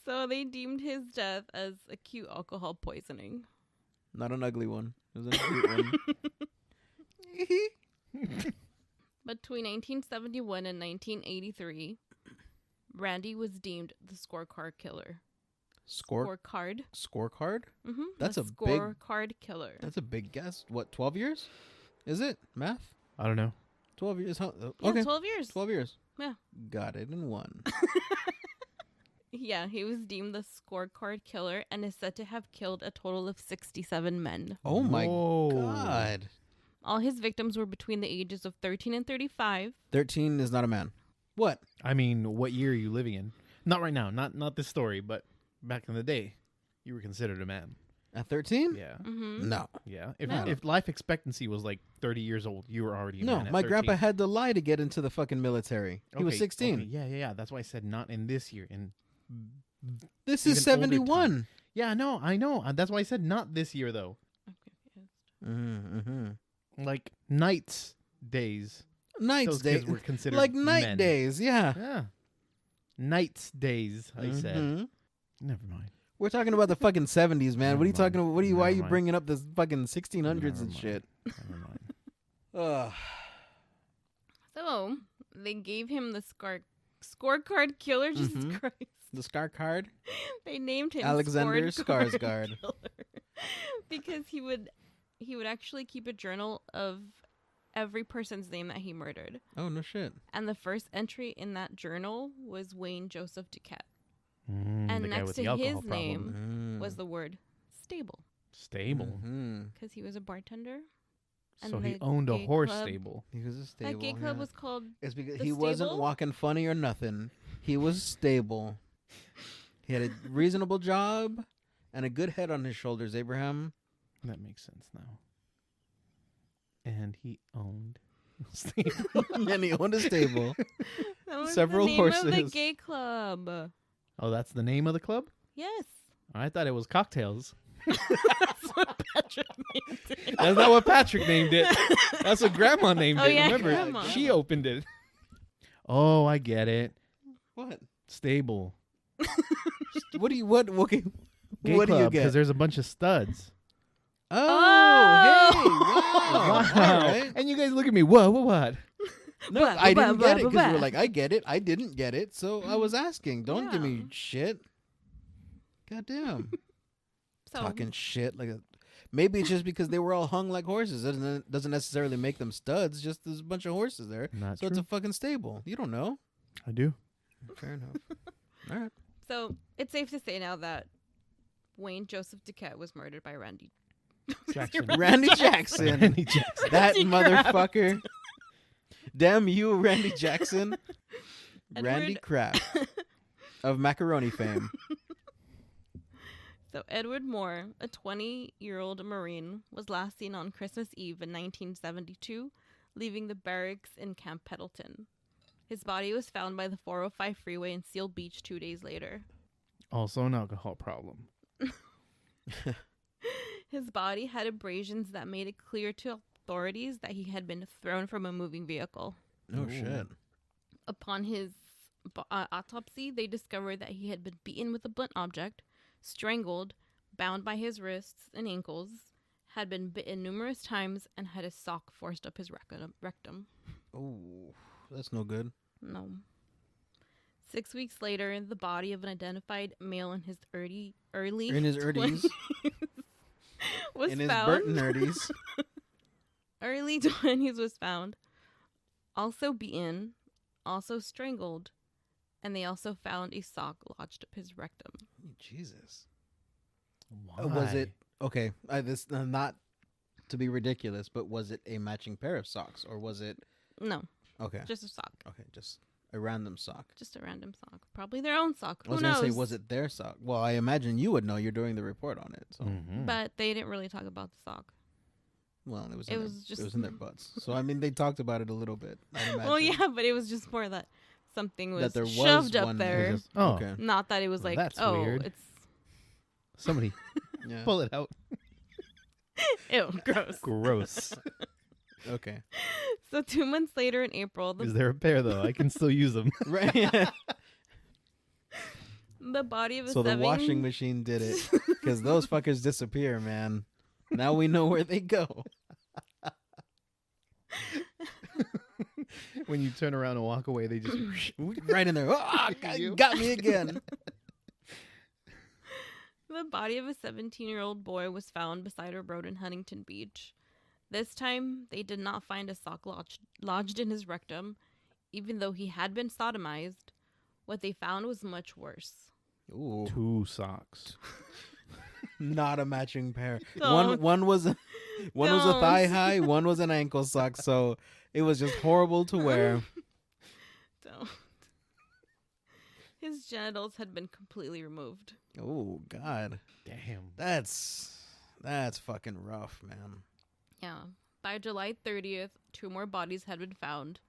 So they deemed his death as acute alcohol poisoning. Not an ugly one. It was a cute one. Between 1971 and 1983, Randy was deemed the Scorecard Killer. Scorecard? Mm-hmm. That's a Scorecard Killer. That's a big guess. What, 12 years? Is it? Math? I don't know. 12 years. Huh? Yeah, Okay. 12 years. 12 years. Yeah. Got it in one. Yeah, he was deemed the Scorecard Killer and is said to have killed a total of 67 men. Oh my God. All his victims were between the ages of 13 and 35. 13 is not a man. What? I mean, what year are you living in? Not right now. Not this story, but back in the day, you were considered a man. At 13? Yeah. Mm-hmm. No. Yeah. If life expectancy was like 30 years old, you were already a man. No, at my 13. grandpa had to lie to get into the fucking military. He was 16. Okay. Yeah. That's why I said not in this year. This is 71. Yeah, I know. That's why I said not this year, though. I'm confused. Mm-hmm. Like nights, days. Nights, Those days. kids were considered Like night men. days, yeah. Yeah. Nights, days, I said. Mhm. Never mind. We're talking about the fucking 70s, man. What are you Never talking about? Why are Never you mind. bringing up this fucking 1600s Never and mind. shit? Never mind. Ugh. So they gave him the Scorecard Killer. Jesus Mhm. Christ. The Scar card? They named him Alexander Scorecard Skarsgård. Killer because he would actually keep a journal of every person's name that he murdered. Oh, no shit. And the first entry in that journal was Wayne Joseph Duquette. And And the guy next with to the alcohol his problem. name was the word stable Stable. Mhm. because he was a bartender. So And he the owned a gay horse club- stable. He was a stable. That gay club yeah. was called It's because the he wasn't stable? walking funny or nothing. He was stable. He had a reasonable job and a good head on his shoulders, Abraham. That makes sense now. And he owned a stable. And he owned a stable. That was Several the name of the horses. gay club. Oh, that's the name of the club? Yes. I thought it was Cocktails. That's what Patrick named it. That's not what Patrick named it. That's what Grandma named Oh, it. yeah, Remember? Grandma. She opened it. Oh, I get it. What? Stable. What do you okay? Gay What do you club, get? because there's a bunch of studs. Oh, hey, Oh. wow. All right. And you guys look at me. What? No, Blah, I blah, didn't blah, get it blah, because you were blah. like, I get it. I didn't get it, so I was asking. Don't give me Yeah. shit. Goddamn. So, Talking shit like maybe it's just because they were all hung like horses. Doesn't necessarily make them studs. Just there's a bunch of horses there, Not so true. it's a fucking stable. You don't know. I do. Fair enough. All right. so it's safe to say now that Wayne Joseph Duquette was murdered by Randy. Jackson. Randy Jackson. Randy Jackson. That Randy motherfucker. Damn you, Randy Jackson. Randy Edward- Kraft of macaroni fame. So Edward Moore, a 20-year-old Marine, was last seen on Christmas Eve in 1972, leaving the barracks in Camp Pendleton. His body was found by the 405 freeway in Seal Beach 2 days later. Also an alcohol problem. His body had abrasions that made it clear to authorities that he had been thrown from a moving vehicle. Oh Ooh. shit. Upon his autopsy, they discovered that he had been beaten with a blunt object, strangled, bound by his wrists and ankles, had been bitten numerous times, and had a sock forced up his rectum. Oh, that's no good. No. 6 weeks later, the body of an identified male in his early In his 20s was in his found. Burton nerdies. Early 20s was found, also beaten, also strangled, and they also found a sock lodged up his rectum. Jesus. Why? Was it okay? This not to be ridiculous, but was it a matching pair of socks, or was it No, okay? just a sock. Okay, just a random sock. Just a random sock. Probably their own sock. I was Who knows? gonna say, was it their sock? Well, I imagine you would know. You're doing the report on it, so Mhm. But they didn't really talk about the sock. well, it was just in their butts. So I mean, they talked about it a little bit. I'd imagine. Well, yeah, but it was just more that something was That there was shoved up one there. Just- oh, Okay. Not that it was Well, like, that's oh, weird. it's somebody Yeah. pull it out. ew, gross. Gross. Okay. So 2 months later in April, Is there a pair though? I can still use them. Right. Yeah. the body of a So the 7 washing machine did it because those fuckers disappear, man. Now we know where they go. When you turn around and walk away, they just Right in there. Oh, got me again. The body of a 17-year-old boy was found beside a road in Huntington Beach. This time, they did not find a sock lodged in his rectum, even though he had been sodomized. What they found was much worse. Ooh, 2 socks. not a matching pair. Don't. One was a Don't. thigh high, one was an ankle sock. So it was just horrible to wear. Don't. His genitals had been completely removed. Oh God, Damn. that's fucking rough, man. Yeah. By July 30th, 2 more bodies had been found.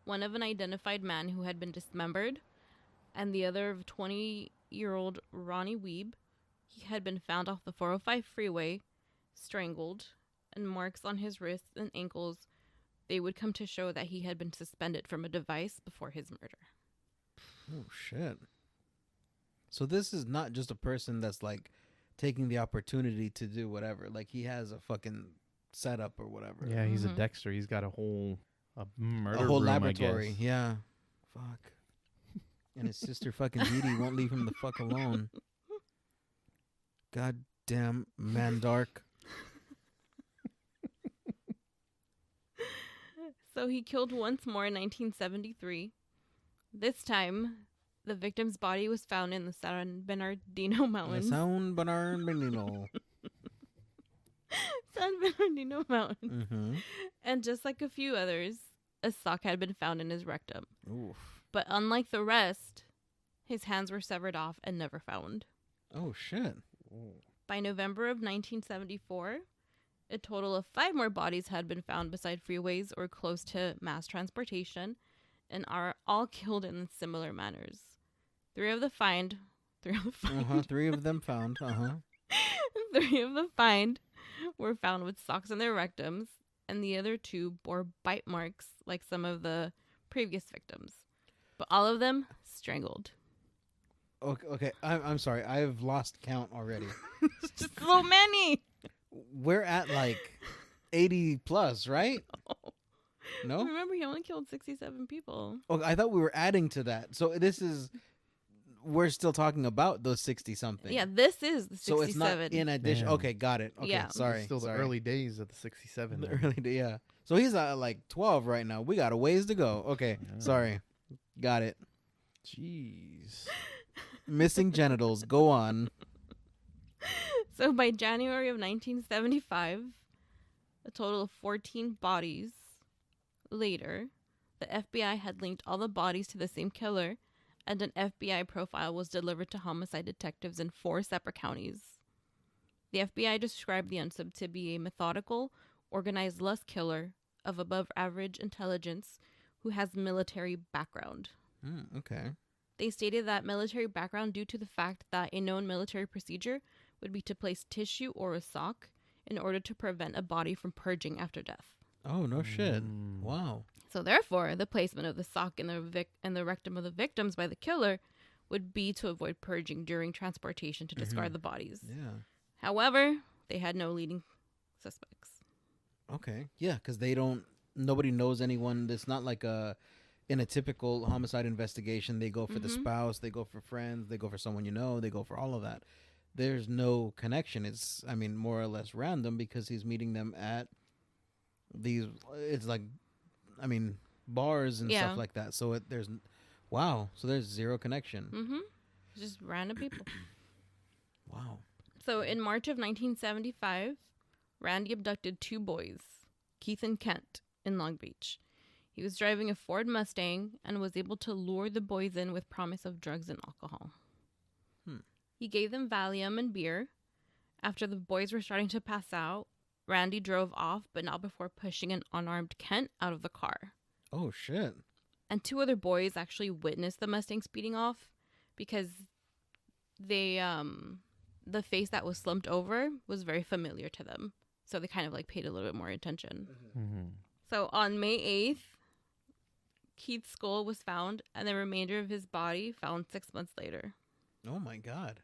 One of an identified man who had been dismembered, and the other of 20-year-old Ronnie Weeb. He had been found off the 405 freeway, strangled, and marks on his wrists and ankles. They would come to show that he had been suspended from a device before his murder. Oh shit. So this is not just a person that's like taking the opportunity to do whatever. Like he has a fucking setup or whatever. Yeah, he's a Mhm. Dexter. He's got a whole murder A whole room, laboratory. I guess. Yeah. Fuck. And his sister fucking Dee won't leave him the fuck alone. God damn Mandark. So he killed once more in 1973. This time, the victim's body was found in the San Bernardino Mountains. San Bernardino. San Bernardino Mountains. Mm-hmm. And just like a few others, a sock had been found in his rectum. Oof. But unlike the rest, his hands were severed off and never found. Oh shit. By November of 1974, a total of 5 more bodies had been found beside freeways or close to mass transportation, and are all killed in similar manners. 3 of the find Uh-huh. 3 of them found. Uh-huh. 3 of the find were found with socks in their rectums, and the other 2 bore bite marks like some of the previous victims. But all of them strangled. Okay. I'm sorry. I've lost count already. It's just so many. We're at like 80 plus, right? No? Remember, he only killed 67 people. Oh, I thought we were adding to that. So we're still talking about those 60 something. Yeah, this is the 67. So it's not in addition. Damn. Okay, got it. Okay, Yeah. sorry. Still the sorry. early days of the 67. The then. early day, yeah. So he's at like 12 right now. We got a ways to go. Okay, Yeah. sorry. Got it. Jeez. Missing genitals. Go on. So by January of 1975, a total of 14 bodies later, the FBI had linked all the bodies to the same killer, and an FBI profile was delivered to homicide detectives in 4 separate counties. The FBI described the unsub to be a methodical, organized lust killer of above average intelligence who has military background. Okay. They stated that military background due to the fact that a known military procedure would be to place tissue or a sock in order to prevent a body from purging after death. Oh, no shit. Wow. So therefore, the placement of the sock in the rectum of the victims by the killer would be to avoid purging during transportation to discard the bodies. Yeah. However, they had no leading suspects. Okay. Yeah, because nobody knows anyone. It's not like in a typical homicide investigation, they go for the spouse, they go for friends, they go for someone they go for all of that. There's no connection. It's, more or less random because he's meeting them at these, it's like, bars and stuff like that. So there's zero connection. Mm-hmm. Just random people. Wow. So in March of 1975, Randy abducted 2 boys, Keith and Kent, in Long Beach. He was driving a Ford Mustang and was able to lure the boys in with promise of drugs and alcohol. He gave them Valium and beer. After the boys were starting to pass out, Randy drove off, but not before pushing an unarmed Kent out of the car. Oh, shit. And 2 other boys actually witnessed the Mustang speeding off because they, the face that was slumped over was very familiar to them. So they kind of like paid a little bit more attention. Mm-hmm. So on May 8th, Keith's skull was found and the remainder of his body found 6 months later. Oh, my God.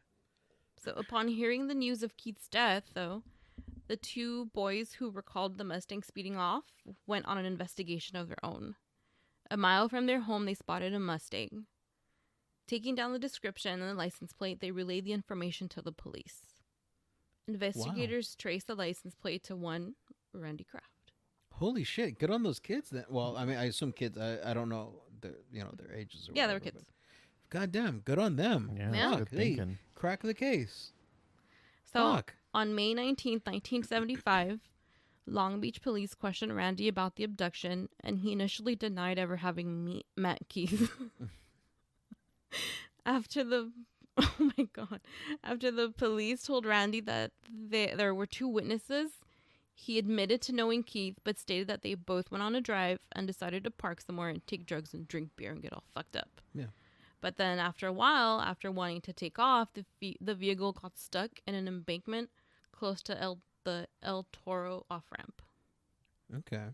So upon hearing the news of Keith's death, though, the 2 boys who recalled the Mustang speeding off went on an investigation of their own. A mile from their home, they spotted a Mustang. Taking down the description and the license plate, they relayed the information to the police. Investigators traced the license plate to one Randy Kraft. Holy shit. Good on those kids then. Well, I assume kids, I don't know their ages or Yeah, they whatever, were kids. God damn, good on them. Yeah, Yeah. that's good thinking. Crack the case. So Fuck. on May 19th, 1975, Long Beach police questioned Randy about the abduction, and he initially denied ever having met Keith. After the police told Randy that there were 2 witnesses, he admitted to knowing Keith, but stated that they both went on a drive and decided to park somewhere and take drugs and drink beer and get all fucked up. Yeah. But then after a while, after wanting to take off, the vehicle got stuck in an embankment close to the El Toro off-ramp. Okay.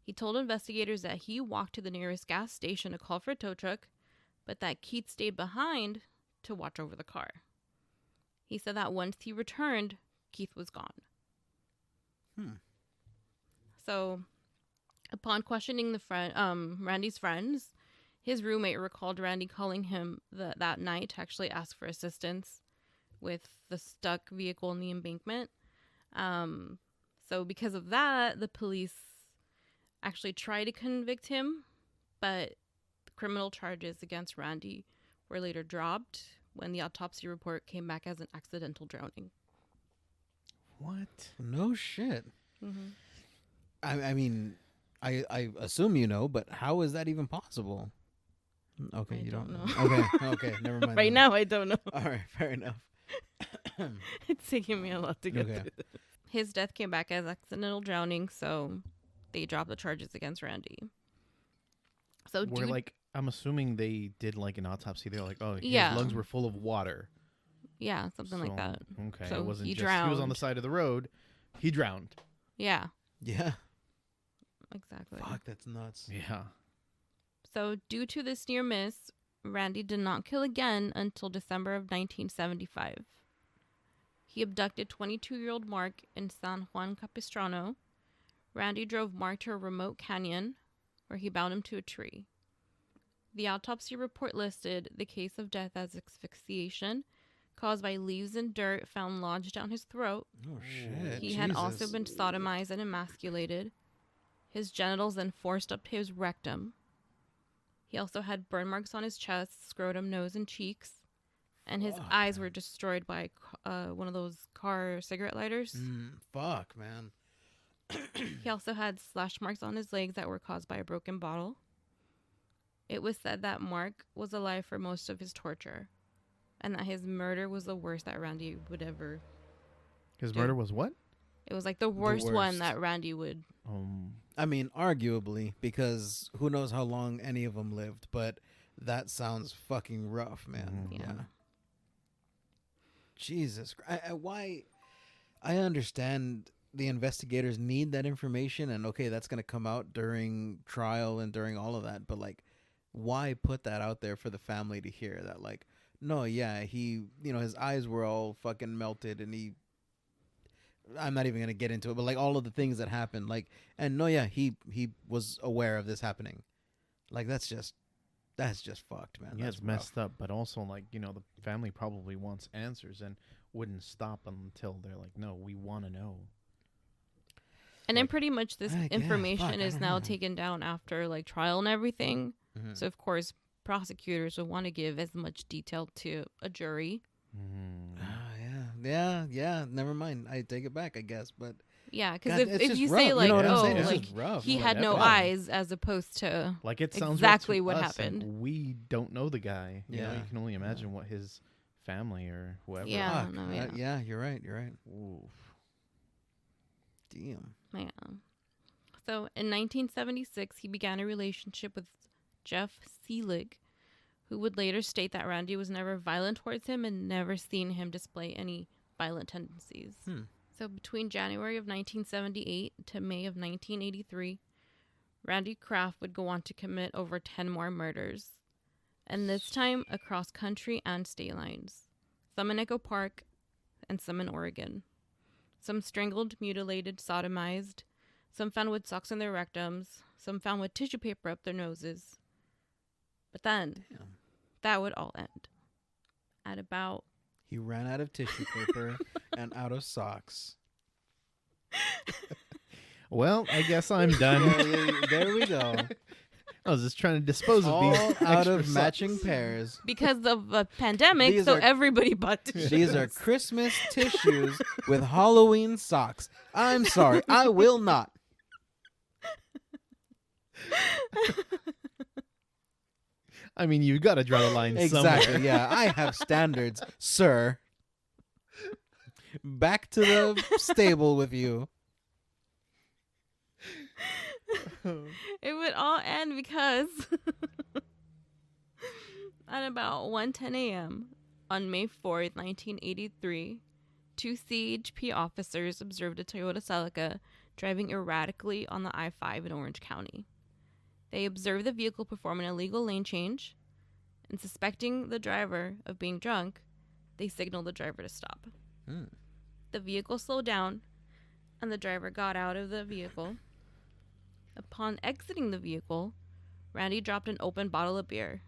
He told investigators that he walked to the nearest gas station to call for a tow truck, but that Keith stayed behind to watch over the car. He said that once he returned, Keith was gone. So, upon questioning Randy's friends, his roommate recalled Randy calling him that night to actually ask for assistance with the stuck vehicle in the embankment. So because of that, the police actually tried to convict him, but the criminal charges against Randy were later dropped when the autopsy report came back as an accidental drowning. What? No shit. Mm-hmm. I assume but how is that even possible? Okay, I you don't know. know. Okay, never mind. Right now, I don't know. All right, fair enough. It's taking me a lot to get Okay. through. His death came back as accidental drowning, so they dropped the charges against Randy. So I'm assuming they did like an autopsy. They're like, oh, his Yeah. lungs were full of water. yeah, something like So, that. Okay, So it wasn't he just he was on drowned. the side of the road. He drowned. Yeah, Yeah. exactly. Fuck, that's nuts. Yeah. So due to this near miss, Randy did not kill again until December of 1975. He abducted 22-year-old Mark in San Juan Capistrano. Randy drove Mark to a remote canyon where he bound him to a tree. The autopsy report listed the case of death as asphyxiation caused by leaves and dirt found lodged down his throat. Oh shit. He had also Jesus. been sodomized and emasculated. His genitals then forced up to his rectum. He also had burn marks on his chest, scrotum, nose, and cheeks. And his Fuck, eyes man. were destroyed by one of those car cigarette lighters. Fuck, man. He also had slash marks on his legs that were caused by a broken bottle. It was said that Mark was alive for most of his torture, and that his murder was the worst that Randy would ever. His Dude. murder was what? It was like the worst one worst. that Randy would. Arguably, because who knows how long any of them lived, but that sounds fucking rough, man. Mhm. Yeah. Jesus Christ. Why? I understand the investigators need that information, and okay, that's gonna come out during trial and during all of that. But like, why put that out there for the family to hear? That like, no, yeah, he, his eyes were all fucking melted, and he. I'm not even gonna get into it, but like all of the things that happened, like, and no, yeah, he was aware of this happening. Like that's just fucked, man. Yeah, That's it's messed up, but also like the family probably wants answers and wouldn't stop until they're like, no, we want to know. And then pretty much this information is now know. taken down after like trial and everything. Mhm. So of course prosecutors would want to give as much detail to a jury. Yeah. Never mind. I take it back, I guess. But Yeah, because God, it's if just you rough. say You like, know what I'm oh, saying? It's like just rough. he Like, had no yeah. eyes, as opposed to Like it sounds exactly real to what us, and happened. we don't know the guy. You know, Yeah. you can only imagine what his family or whoever. Yeah. Fuck. no, yeah. Yeah, you're right. Oof. Damn. Yeah. So in 1976, he began a relationship with Jeff Seelig, who would later state that Randy was never violent towards him and never seen him display any violent tendencies. So between January of 1978 to May of 1983, Randy Kraft would go on to commit over 10 more murders, and this time across country and state lines. Some in Echo Park and some in Oregon. Some strangled, mutilated, sodomized. Some found with socks in their rectums. Some found with tissue paper up their noses. But then, that would all end at about... He ran out of tissue paper and out of socks. Well, I guess I'm done. There we go. I was just trying to dispose of All these out extra of socks. matching pairs. Because of a pandemic, These so are- everybody bought tissues. These are Christmas tissues with Halloween socks. I'm sorry, I will not. I mean, you've got to draw the line Exactly. somewhere. Yeah, I have standards, sir. Back to the stable with you. It would all end because at about 1:10 a.m. on May 4th, 1983, two CHP officers observed a Toyota Celica driving erratically on the I-5 in Orange County. They observed the vehicle perform an illegal lane change, and suspecting the driver of being drunk, they signaled the driver to stop. The vehicle slowed down, and the driver got out of the vehicle. Upon exiting the vehicle, Randy dropped an open bottle of beer.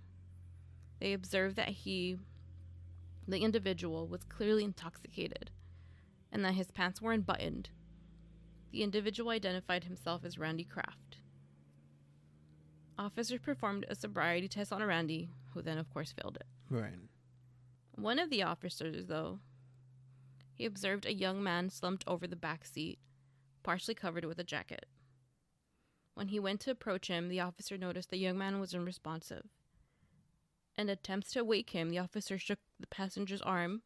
They observed that the individual, was clearly intoxicated and that his pants were unbuttoned. The individual identified himself as Randy Kraft. Officers performed a sobriety test on Randy, who then, of course, failed it. Right. One of the officers, though, he observed a young man slumped over the back seat, partially covered with a jacket. When he went to approach him, the officer noticed the young man was unresponsive. In attempts to wake him, the officer shook the passenger's arm,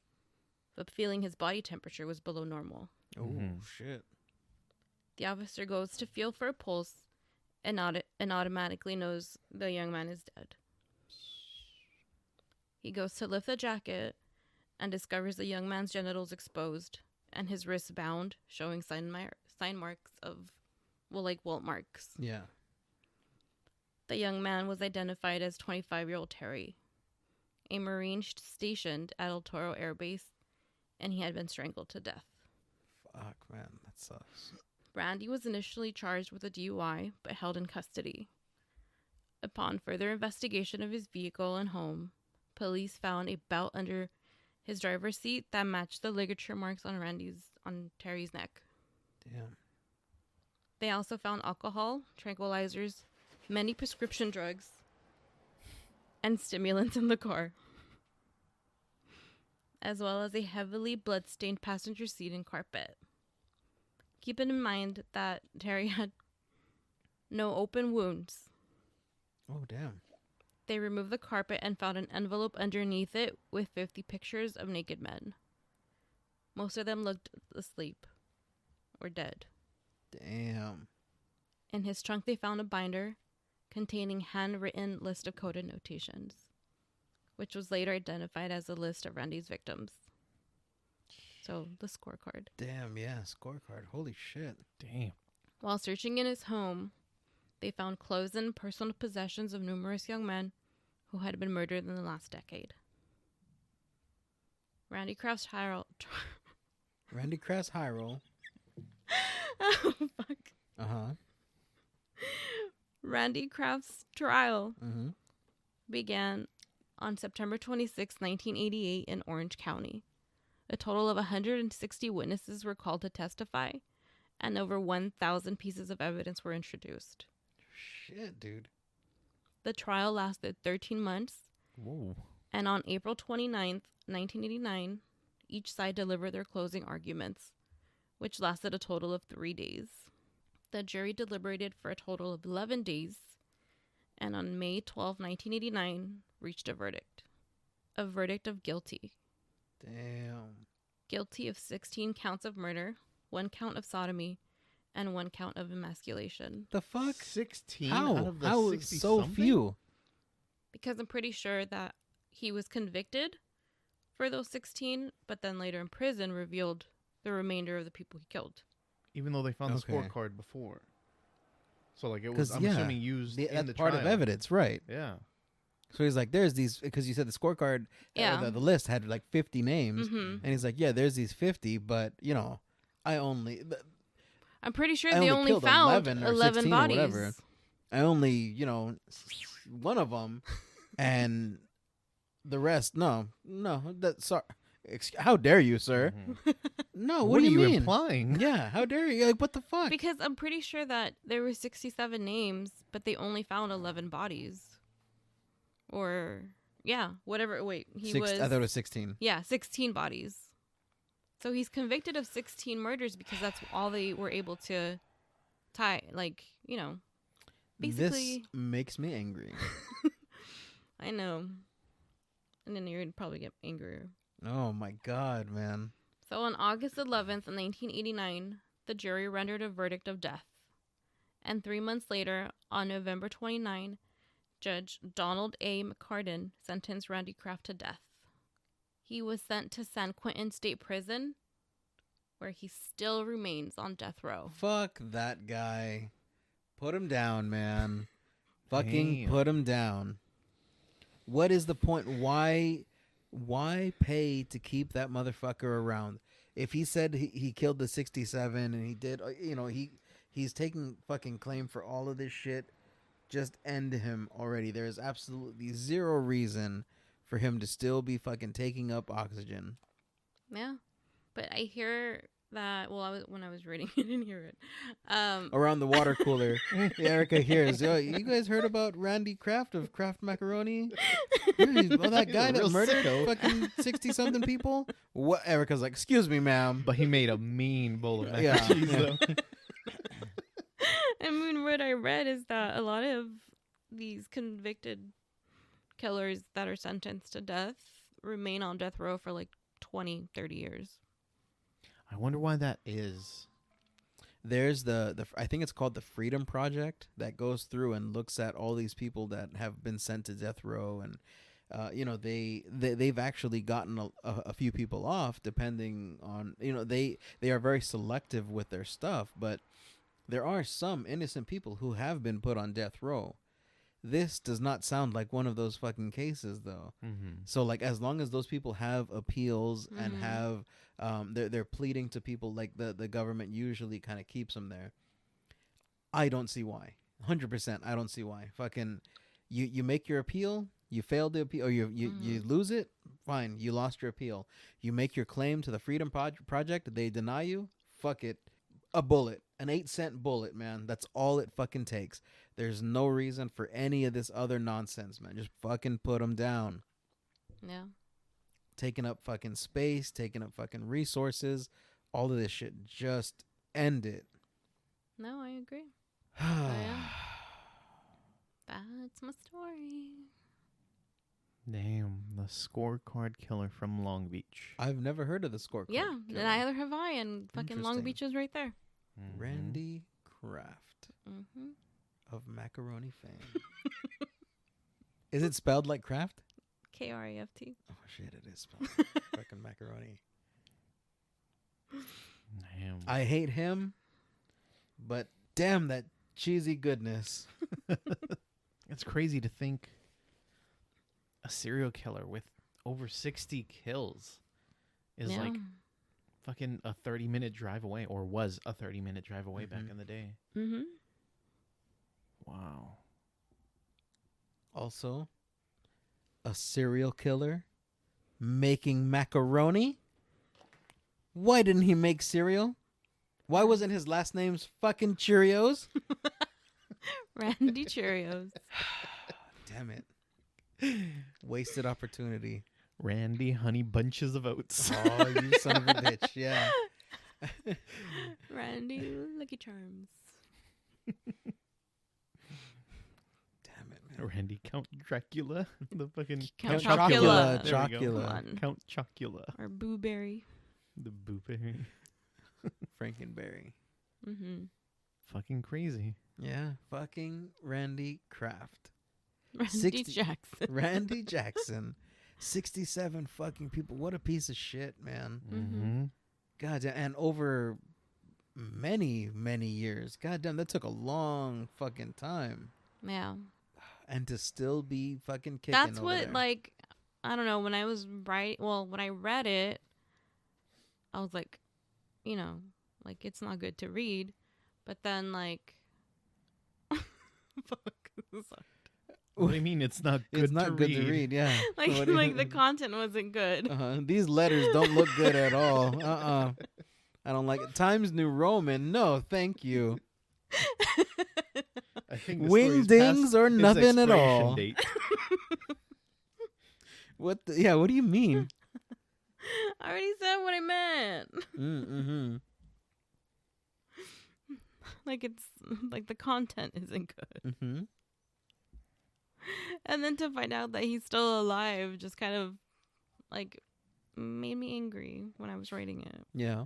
but feeling his body temperature was below normal. Oh, shit. The officer goes to feel for a pulse and automatically knows the young man is dead. He goes to lift the jacket and discovers the young man's genitals exposed and his wrists bound, showing sign marks of, welt marks. Yeah. The young man was identified as 25-year-old Terry, a Marine stationed at El Toro Air Base, and he had been strangled to death. Fuck, man. That sucks. Randy was initially charged with a DUI, but held in custody. Upon further investigation of his vehicle and home, police found a belt under his driver's seat that matched the ligature marks on Terry's neck. Damn. They also found alcohol, tranquilizers, many prescription drugs, and stimulants in the car, as well as a heavily blood-stained passenger seat and carpet. Keeping in mind that Terry had no open wounds. Oh, damn. They removed the carpet and found an envelope underneath it with 50 pictures of naked men. Most of them looked asleep or dead. Damn. In his trunk, they found a binder containing handwritten list of coded notations, which was later identified as a list of Randy's victims. So the scorecard. Damn, yeah, scorecard. Holy shit. Damn. While searching in his home, they found clothes and personal possessions of numerous young men who had been murdered in the last decade. Randy Kraft's trial. Randy Kraft's high roll. Oh, fuck. Uh-huh. Randy Kraft's trial Mm-hmm. began on September 26, 1988 in Orange County. A total of 160 witnesses were called to testify, and over 1,000 pieces of evidence were introduced. Shit, dude. The trial lasted 13 months, Whoa. and on April 29th, 1989, each side delivered their closing arguments, which lasted a total of 3 days. The jury deliberated for a total of 11 days, and on May 12, 1989, reached a verdict. A verdict of guilty. Damn. Guilty of 16 counts of murder, 1 count of sodomy, and 1 count of emasculation. The fuck? 16 How? out of the How 60 so something? few? Because I'm pretty sure that he was convicted for those 16, but then later in prison revealed the remainder of the people he killed. Even though they found the Okay. scorecard before. So, like, it was, 'Cause, I'm assuming, used in that's the part trial. of evidence, right? Yeah. So he's like, there's these, because you said the scorecard, Yeah. the list had like 50 names. Mm-hmm. And he's like, yeah, there's these 50, but, you know, I'm pretty sure I they only only killed found 11 or 11 16 or bodies. whatever. I only, you know, one of them, and the rest, no, sorry. How dare you, sir? Mhm. No, What, what, do are you you mean? implying? Yeah, how dare you? Like, what the fuck? Because I'm pretty sure that there were 67 names, but they only found 11 bodies. Or, yeah, whatever. Wait, he was... I thought it was 16. Yeah, 16 bodies. So he's convicted of 16 murders because that's all they were able to tie. Like, you know, basically... This makes me angry. I know. And then you'd probably get angrier. Oh my god, man. So on August 11th, 1989, the jury rendered a verdict of death. And 3 months later, on November 29, Judge Donald A. McCarden sentenced Randy Kraft to death. He was sent to San Quentin State Prison, where he still remains on death row. Fuck that guy. Put him down, man. Fucking Damn. put him down. What is the point? Why pay to keep that motherfucker around? If he said he killed the 67 and he did, you know, he's taking fucking claim for all of this shit, just end him already. There is absolutely zero reason for him to still be fucking taking up oxygen. Yeah. But I hear that, well, when I was reading, I didn't hear it. Around the water cooler, Erika hears, yo, you guys heard about Randy Kraft of Kraft Macaroni? Well, that guy that Real murdered sicko. fucking 60-something people? What? Erika's like, excuse me, ma'am. But he made a mean bowl of mac Yeah. and cheese, though. I mean, what I read is that a lot of these convicted killers that are sentenced to death remain on death row for like 20, 30 years. I wonder why that is. There's the I think it's called the Freedom Project that goes through and looks at all these people that have been sent to death row, and you know, they've actually gotten a few people off depending on, you know, they are very selective with their stuff, but there are some innocent people who have been put on death row. This does not sound like one of those fucking cases, though. Mm-hmm. So, like, as long as those people have appeals and Mhm. have, they're pleading to people, like the government usually kind of keeps them there. I don't see why. 100%, I don't see why. Fucking, you make your appeal, you fail the appeal, or you lose it. Fine, you lost your appeal. You make your claim to the Freedom Project, they deny you. Fuck it, a bullet, an 8-cent bullet, man. That's all it fucking takes. There's no reason for any of this other nonsense, man. Just fucking put them down. Yeah. Taking up fucking space, taking up fucking resources, all of this shit. Just end it. No, I agree. Yeah. That's my story. Damn, the Scorecard Killer from Long Beach. I've never heard of the Scorecard Yeah, Killer. neither have I. And fucking Long Interesting. Beach is right there. Mhm. Randy Kraft Mm-hmm. of macaroni fame. Is it spelled like Kraft? Kraft. Oh shit, it is spelled fucking macaroni. Damn. I hate him, but damn that cheesy goodness. It's crazy to think a serial killer with over 60 kills is Yeah. like fucking a 30-minute drive away, or was a 30-minute drive away back in the day. Mm-hmm. Wow. Also, a serial killer making macaroni. Why didn't he make cereal? Why wasn't his last name's fucking Cheerios? Randy Cheerios. Damn it. Wasted opportunity. Randy Honey Bunches of Oats. Oh, you son of a bitch. Yeah. Randy Lucky Charms. Damn it, man. Randy Count Dracula. The fucking Count Chocula. Chocula. There we go. Come Chocula. on. Count Chocula. Or Boo Berry. The booberry. Frankenberry. Mm-hmm. Fucking crazy. Yeah. Fucking Randy Kraft. Randy 60 Jackson. Randy Jackson. 67 fucking people. What a piece of shit, man. Mm-hmm. God damn. And over many, many years. God damn, that took a long fucking time. Yeah. And to still be fucking kicking That's over what, there. like, I don't know, when I was when I read it, I was like, you know, like, it's not good to read. But then, like, fuck. What do you mean it's not good It's not to good read? to read, yeah. Like, What do you- like the content wasn't good. These letters don't look good at all. I don't like it. Times New Roman. No, thank you. I think the Wing story's dings past or its nothing at expiration all. date. What do you mean? I already said what I meant. Mm-hmm. Like, it's, like, the content isn't good. Mm-hmm. And then to find out that he's still alive just kind of, like, made me angry when I was writing it. Yeah.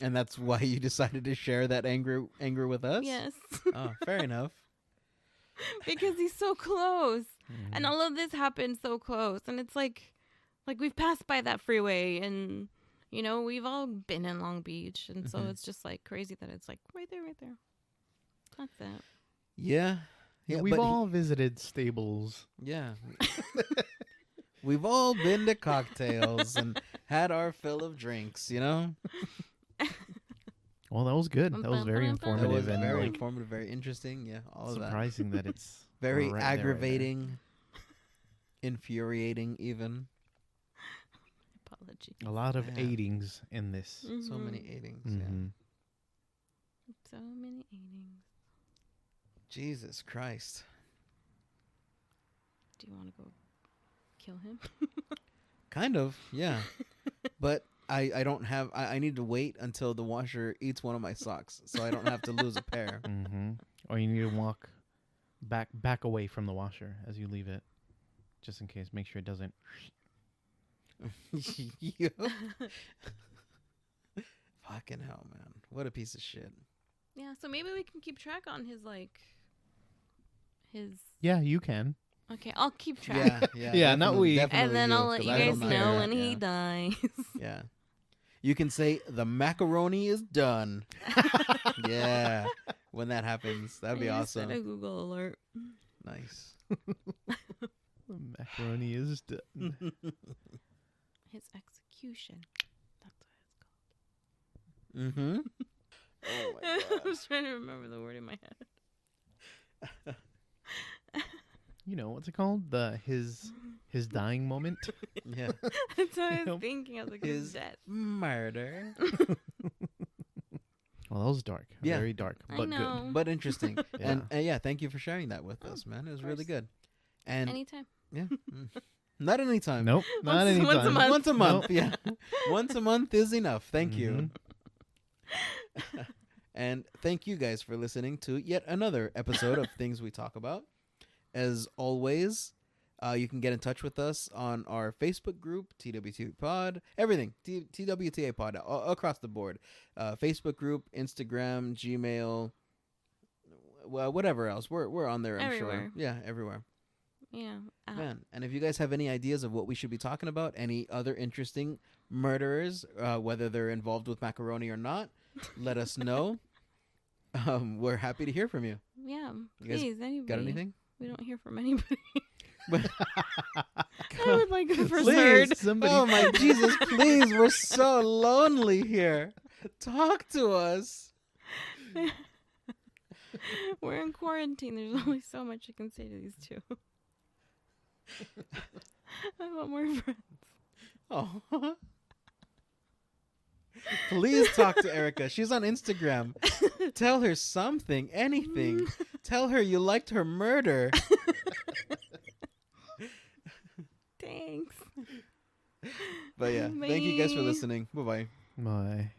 And that's why you decided to share that anger with us? Yes. Oh, fair enough. Because he's so close. Mhm. And all of this happened so close. And it's like we've passed by that freeway and, you know, we've all been in Long Beach. And so Mhm. it's just, like, crazy that it's, like, right there. That's it. Yeah. Yeah, we've but all visited stables. yeah. We've all been to cocktails and had our fill of drinks, you know? Well, that was good. That was very That informative was and very like informative, very interesting. Yeah, all of that. surprising that it's Very right there, right there. aggravating, infuriating even. Apology. A lot of Yeah. aidings in this. So many Mhm. aidings. Mhm. So many eatings. Jesus Christ. Do you want to go kill him? Kind of, yeah. But I don't have, I need to wait until the washer eats one of my socks so I don't have to lose a pair. Mhm. Or you need to walk back away from the washer as you leave it, just in case. Make sure it doesn't. Yup. Fucking hell, man. What a piece of shit. Yeah, so maybe we can keep track on his, like, his... Yeah, you can. Okay, I'll keep track. Yeah, Yeah, not we. And then I'll let 'cause you I guys don't know that, when he yeah. dies. Yeah. You can say the macaroni is done. Yeah. When that happens, that'd be I just set a awesome. Google alert. Nice. Macaroni is done. His execution. That's what Mm-hmm. Oh my it's called. I god. was trying to remember the word in my head. You know what's it called? His dying moment. Yeah. That's what I was Nope. thinking. I was like, his His death. murder. Well, that was dark. Yeah. Very dark, I but know. But interesting. Yeah. And yeah, thank you for sharing that with us, man. It was really course. good. And Anytime. yeah. Not anytime. good. Nope, not Once- anytime. once a month. Once a month, Nope. yeah. Once a month is enough. Thank you. Mhm. And thank you guys for listening to yet another episode of Things We Talk About. As always, you can get in touch with us on our Facebook group, TWT Pod, everything, TWTA Pod, across the board. Facebook group, Instagram, Gmail, well, whatever else. We're on there, I'm Everywhere. sure. Yeah, everywhere. Yeah. Man, and if you guys have any ideas of what we should be talking about, any other interesting murderers, whether they're involved with macaroni or not, let us know. We're happy to hear from you. Yeah. You guys Please, anybody. Got anything? We don't hear from anybody. I I would like the first Please, word. Somebody. Oh my Jesus, please, we're so lonely here. Talk to us. We're in quarantine. There's only so much you can say to these two. I want more friends. Oh. Please talk to Erika. She's on Instagram. Tell her something, anything. Tell her you liked her murder. Thanks. But yeah, thank you guys for Bye. listening. Bye-bye. Bye.